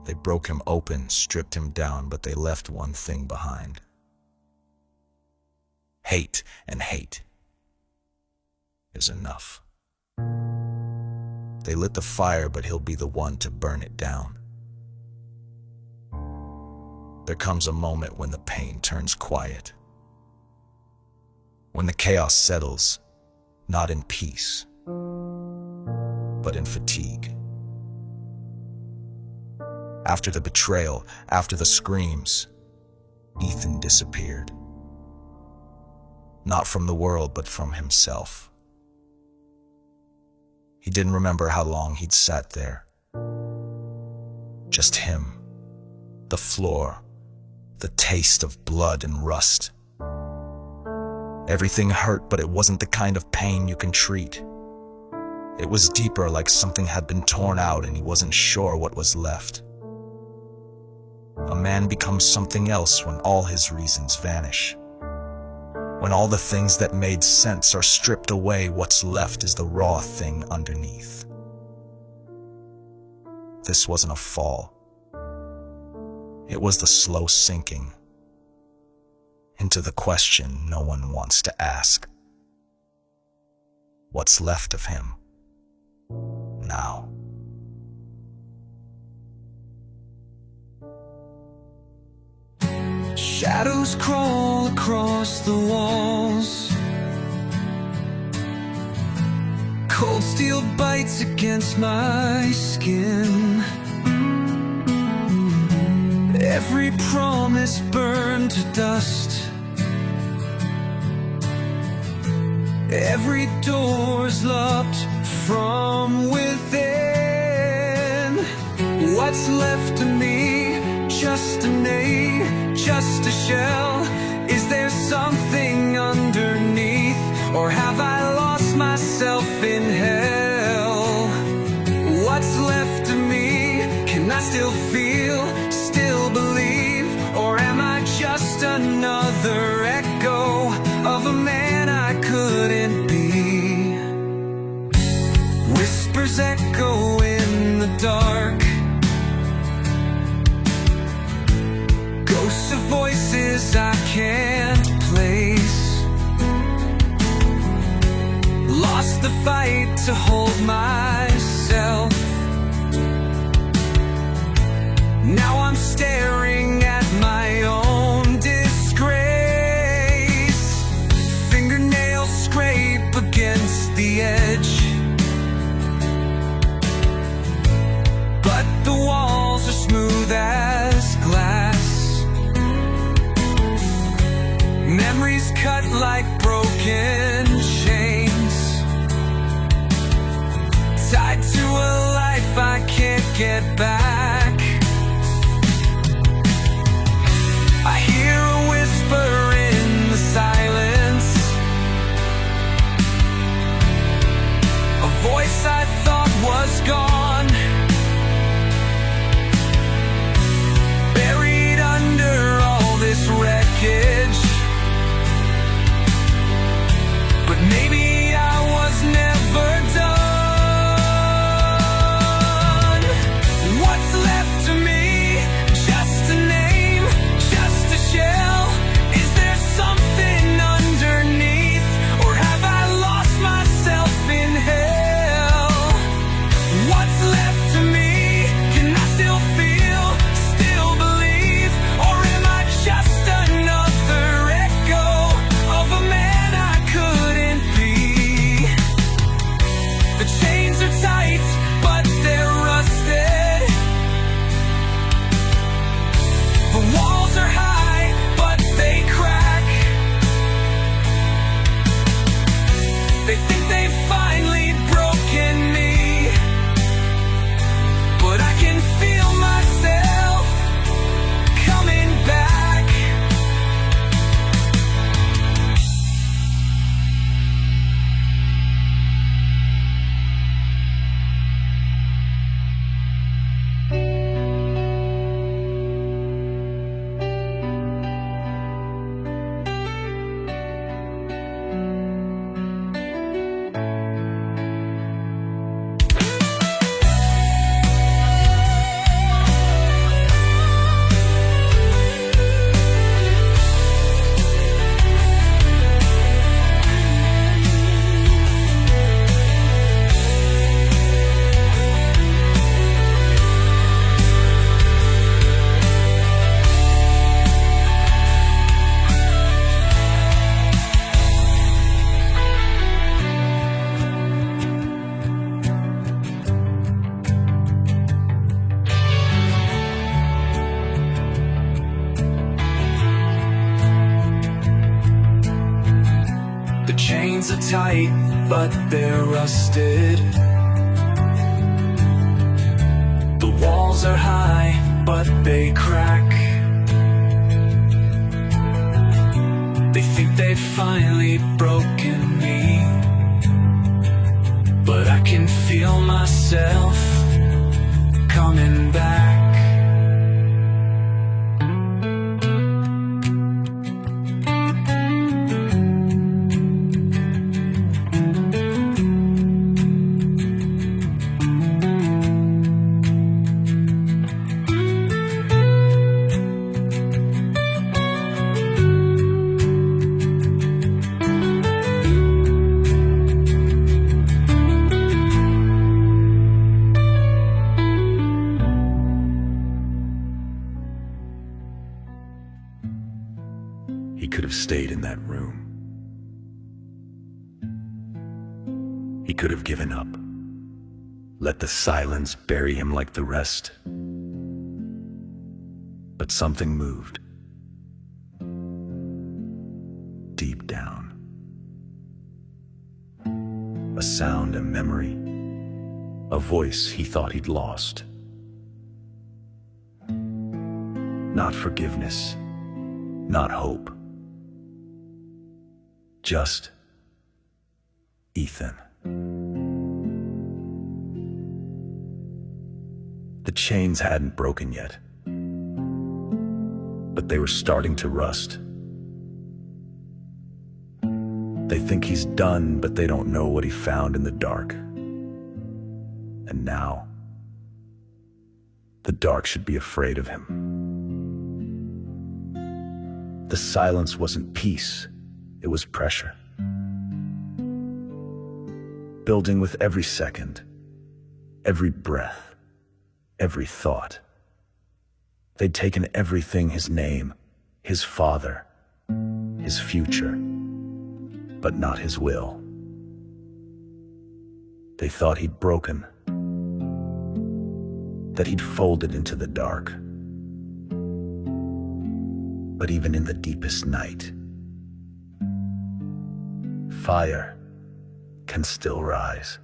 They broke him open, stripped him down, but they left one thing behind. Hate, and hate is enough. They lit the fire, but he'll be the one to burn it down. There comes a moment when the pain turns quiet, when the chaos settles, not in peace, but in fatigue. After the betrayal, after the screams, Ethan disappeared. Not from the world, but from himself. He didn't remember how long he'd sat there. Just him, the floor, the taste of blood and rust. Everything hurt, but it wasn't the kind of pain you can treat. It was deeper, like something had been torn out and he wasn't sure what was left. A man becomes something else when all his reasons vanish. When all the things that made sense are stripped away, what's left is the raw thing underneath. This wasn't a fall. It was the slow sinking into the question no one wants to ask. What's left of him now? Shadows crawl across the walls. Cold steel bites against my skin. Every promise burned to dust. Every door's locked from within. What's left of me? Just a name, just a shell. Is there something underneath? Or have I lost myself in hell? What's left of me? Can I still feel, still believe? Or am I just another echo of a man I couldn't be? Whispers echo in the dark. Ghosts of voices I can't place. Lost the fight to hold myself. Now I'm staring at my own disgrace. Fingernails scrape against the edge, but the walls are smooth as glass. Memories cut like broken chains, tied to a life I can't get back. I hear a whisper in the silence, a voice I thought was gone, buried under all this wreckage. But maybe I was never done. What bright, but they're rusted. The walls are high, but they crack. They think they've finally broken me, but I can feel myself coming back. He could have stayed in that room. He could have given up, let the silence bury him like the rest. But something moved. Deep down. A sound, a memory, a voice he thought he'd lost. Not forgiveness, not hope. Just Ethan. The chains hadn't broken yet, but they were starting to rust. They think he's done, but they don't know what he found in the dark. And now, the dark should be afraid of him. The silence wasn't peace, it was pressure. Building with every second, every breath, every thought. They'd taken everything, his name, his father, his future, but not his will. They thought he'd broken, that he'd folded into the dark. But even in the deepest night, fire can still rise.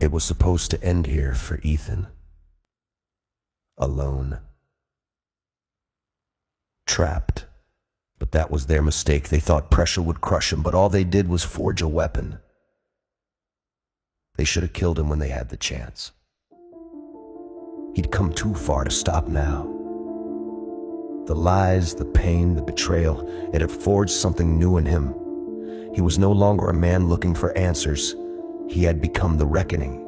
It was supposed to end here for Ethan. Alone. Trapped. But that was their mistake. They thought pressure would crush him, but all they did was forge a weapon. They should have killed him when they had the chance. He'd come too far to stop now. The lies, the pain, the betrayal, it had forged something new in him. He was no longer a man looking for answers. He had become the reckoning.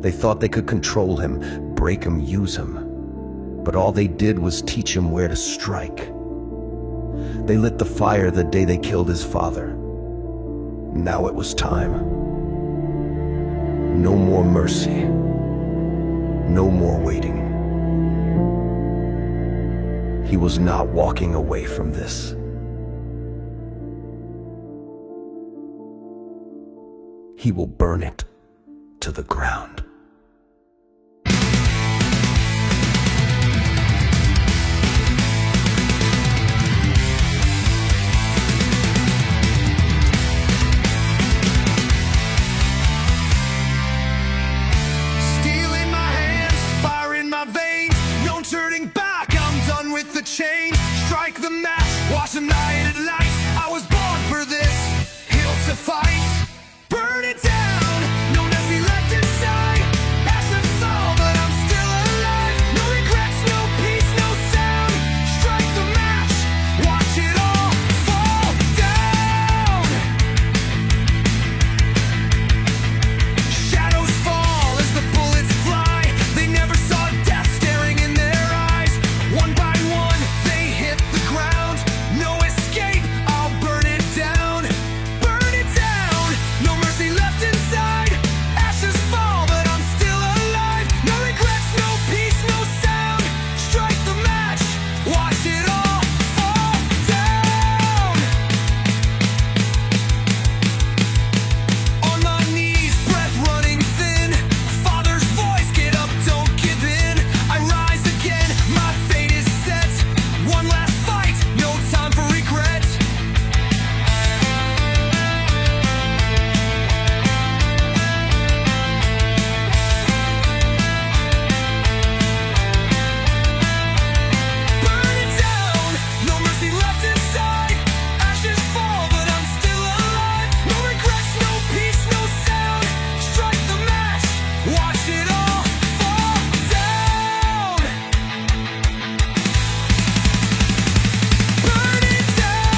They thought they could control him, break him, use him. But all they did was teach him where to strike. They lit the fire the day they killed his father. Now it was time. No more mercy. No more waiting. He was not walking away from this. He will burn it to the ground. Change, strike the match, watch the night at light. I was born for this, hill to fight. Burn it down, no mercy left inside. As I fall, but I'm still alive. No regrets, no peace, no sound. Strike the match, watch it all fall down. Shadows fall as the bullets fly. They never saw death staring in their eyes. One by one they hit the ground. No escape, I'll burn it down. Burn it down, no mercy left inside. Ashes fall, but I'm still alive. No regrets, no peace, no sound. Strike the match, watch it all fall down. On my knees, breath running thin. Father's voice, get up, don't give in. I rise again, my fate is set. One last fight, no time for regret. Burn it down, no mercy left inside. Ashes fall, but I'm still alive. No regrets, no peace, no sound. Strike the match, watch it all fall down. Burn it down.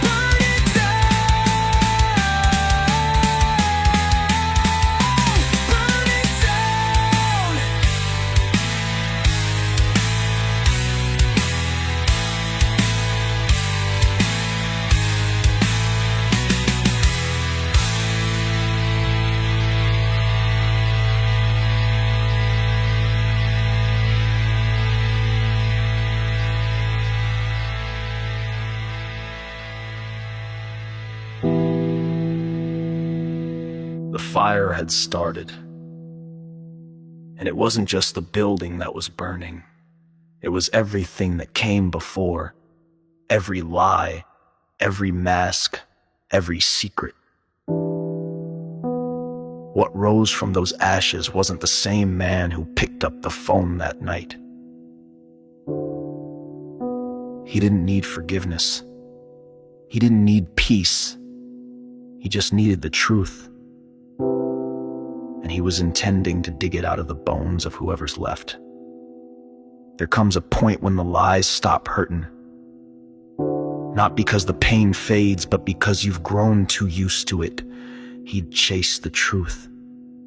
Burn it down. Burn it down. The fire had started. And it wasn't just the building that was burning. It was everything that came before. Every lie, every mask, every secret. What rose from those ashes wasn't the same man who picked up the phone that night. He didn't need forgiveness. He didn't need peace. He just needed the truth. And he was intending to dig it out of the bones of whoever's left. There comes a point when the lies stop hurting. Not because the pain fades, but because you've grown too used to it. He'd chase the truth,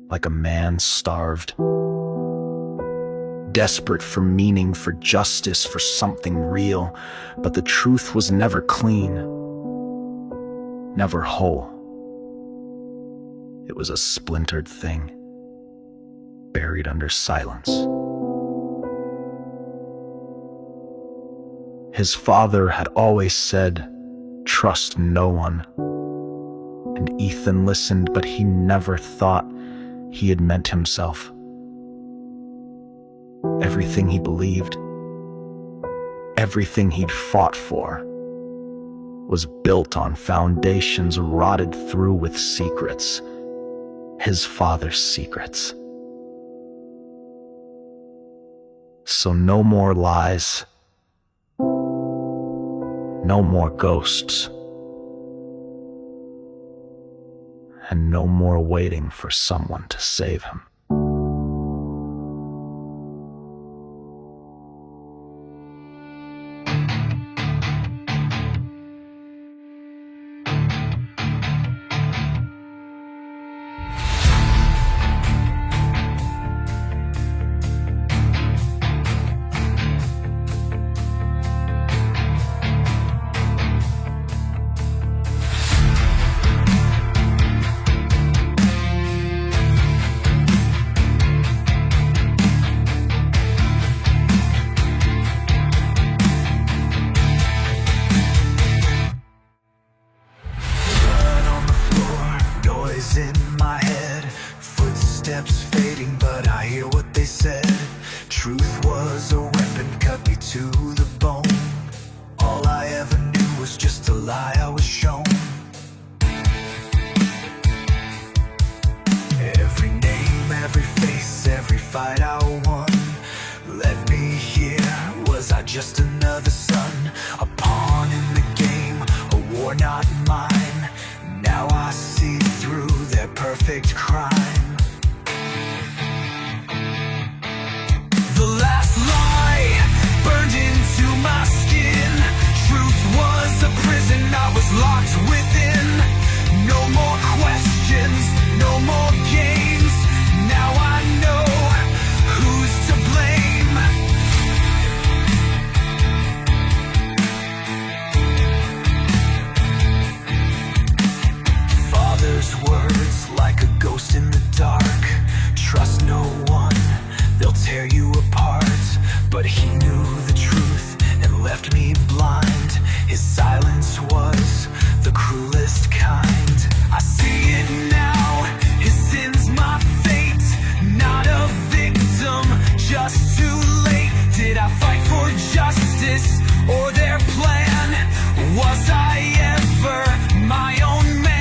like a man starved. Desperate for meaning, for justice, for something real. But the truth was never clean, never whole. It was a splintered thing, buried under silence. His father had always said, "Trust no one." And Ethan listened, but he never thought he had meant himself. Everything he believed, everything he'd fought for, was built on foundations rotted through with secrets, his father's secrets. So no more lies, no more ghosts, and no more waiting for someone to save him. In my head, footsteps fading, but I hear what they said. Truth was a weapon, cut me to the bone. All I ever knew was just a lie I was shown. Every name, every face, every fight I won led me here. Was I just another son, a pawn in the game, a war not mine? Now I see through their perfect crime. The last lie burned into my skin. Truth was a prison I was locked within. No more questions, no more games. Now I know who's to blame. Father's words like a ghost in the dark. Trust no one, they'll tear you apart. But he knew the truth and left me blind. His silence was the cruelest kind. I see it now, his sin's my fate. Not a victim, just too late. Did I fight for justice or their plan? Was I ever my own man?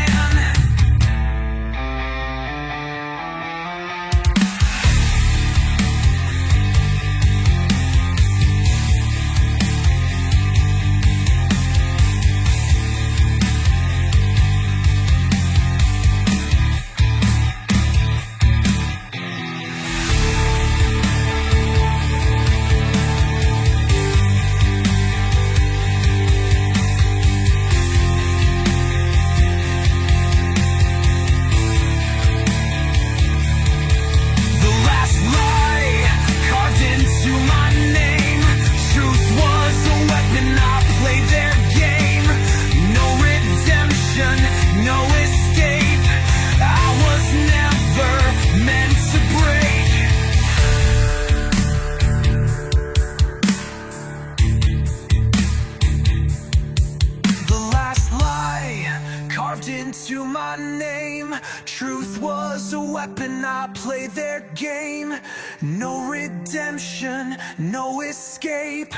Into my name, truth was a weapon, I played their game. No redemption, no escape.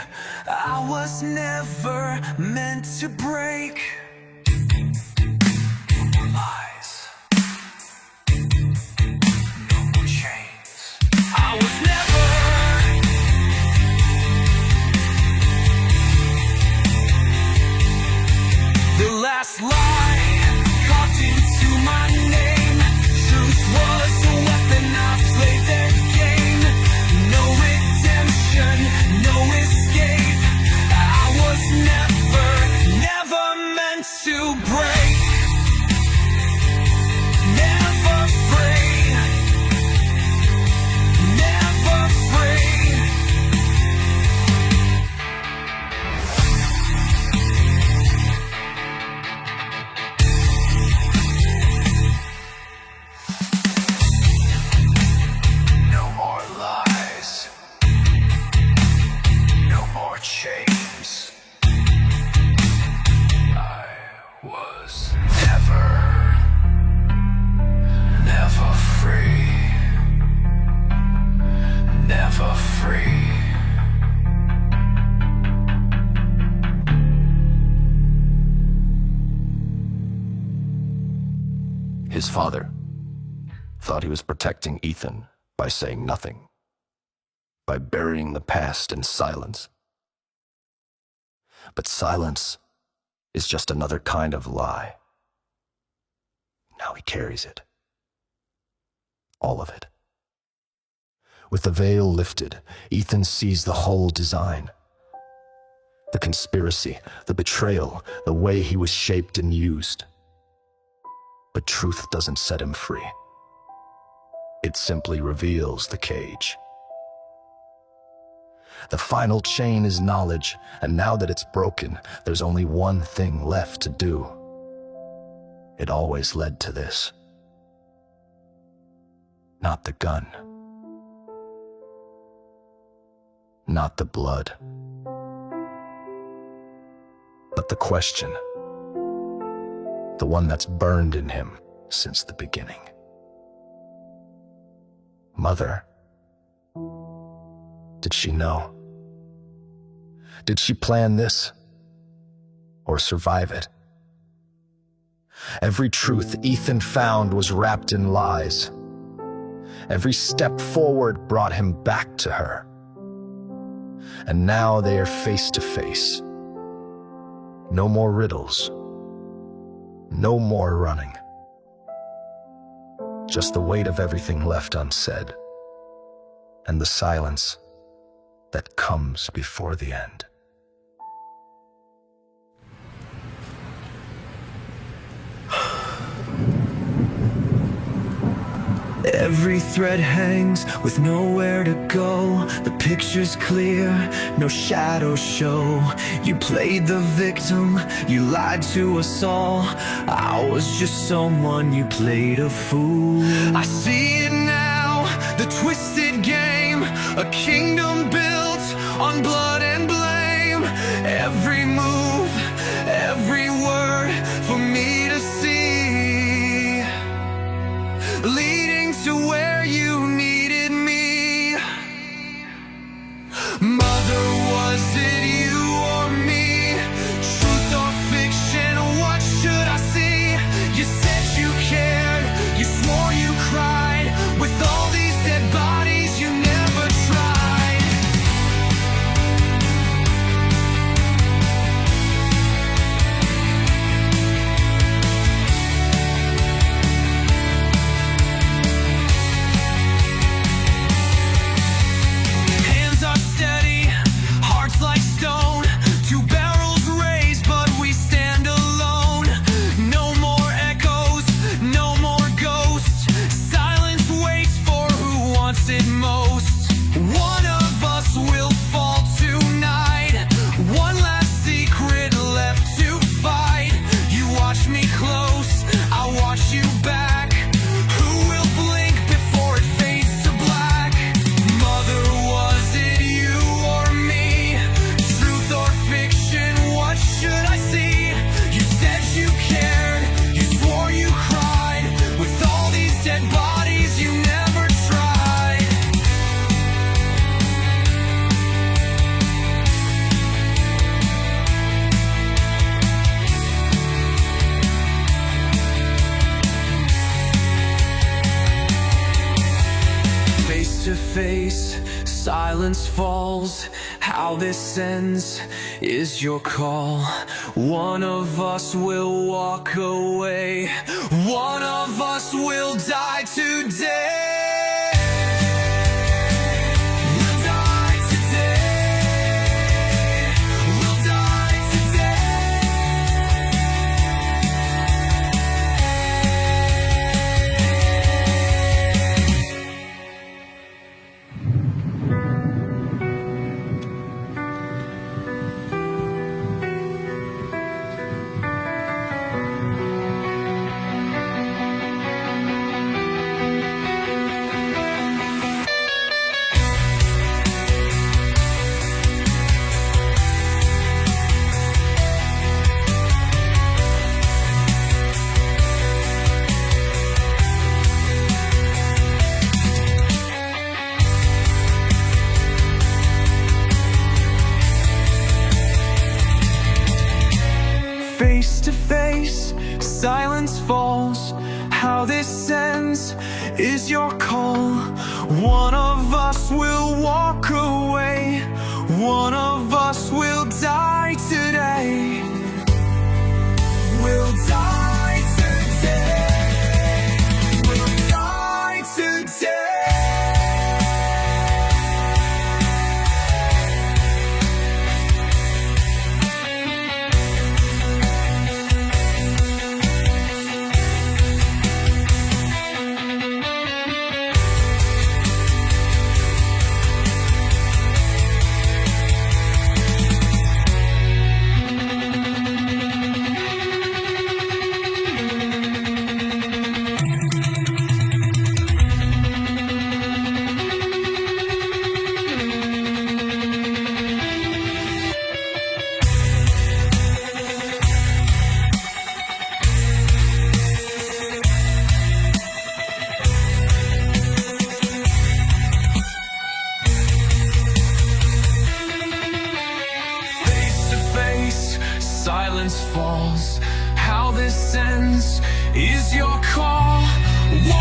I was never meant to break. No more lies, no more chains. I was never. The last lie carved into my name. Truth was a weapon, I played their game. No redemption, no escape. I was never meant His father thought he was protecting Ethan by saying nothing, by burying the past in silence. But silence is just another kind of lie. Now he carries it. All of it. With the veil lifted, Ethan sees the whole design. The conspiracy, the betrayal, the way he was shaped and used. But truth doesn't set him free. It simply reveals the cage. The final chain is knowledge, and now that it's broken, there's only one thing left to do. It always led to this. Not the gun. Not the blood. But the question. The one that's burned in him since the beginning. Mother. Did she know? Did she plan this? Or survive it? Every truth Ethan found was wrapped in lies. Every step forward brought him back to her. And now they are face to face. No more riddles. No more running. Just the weight of everything left unsaid. And the silence that comes before the end. Every thread hangs with nowhere to go. The picture's clear, no shadows show. You played the victim, you lied to us all. I was just someone you played a fool. I see it now, the twisted game. A kingdom built on blood and blame. Every move, every word for me to see, leading to where you needed me. Mother, was it you or me? Truth or fiction, what should I see? You said you cared, you swore you cried. With all these dead bodies, you never tried. Hands are steady, hearts like stone. Two barrels raised, but we stand alone. No more echoes, no more ghosts. Silence waits for who wants it most. One of us will fall tonight. One last secret left to fight. You watch me close, I watch you back. Who will blink before it fades to black? Mother, was it you or me? Truth or fiction, what should I see? You said you cared, you swore you cried. With all these dead bodies, you never tried. Face to face, silence falls. How this ends is your call. One of us will walk away. One of us will die today. We'll die today. We'll die today. Face to face, silence falls. How how this ends is your call. One of us will walk away, one of us will die today. We'll die today. We'll die today. Silence falls. How this ends is your call.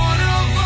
One of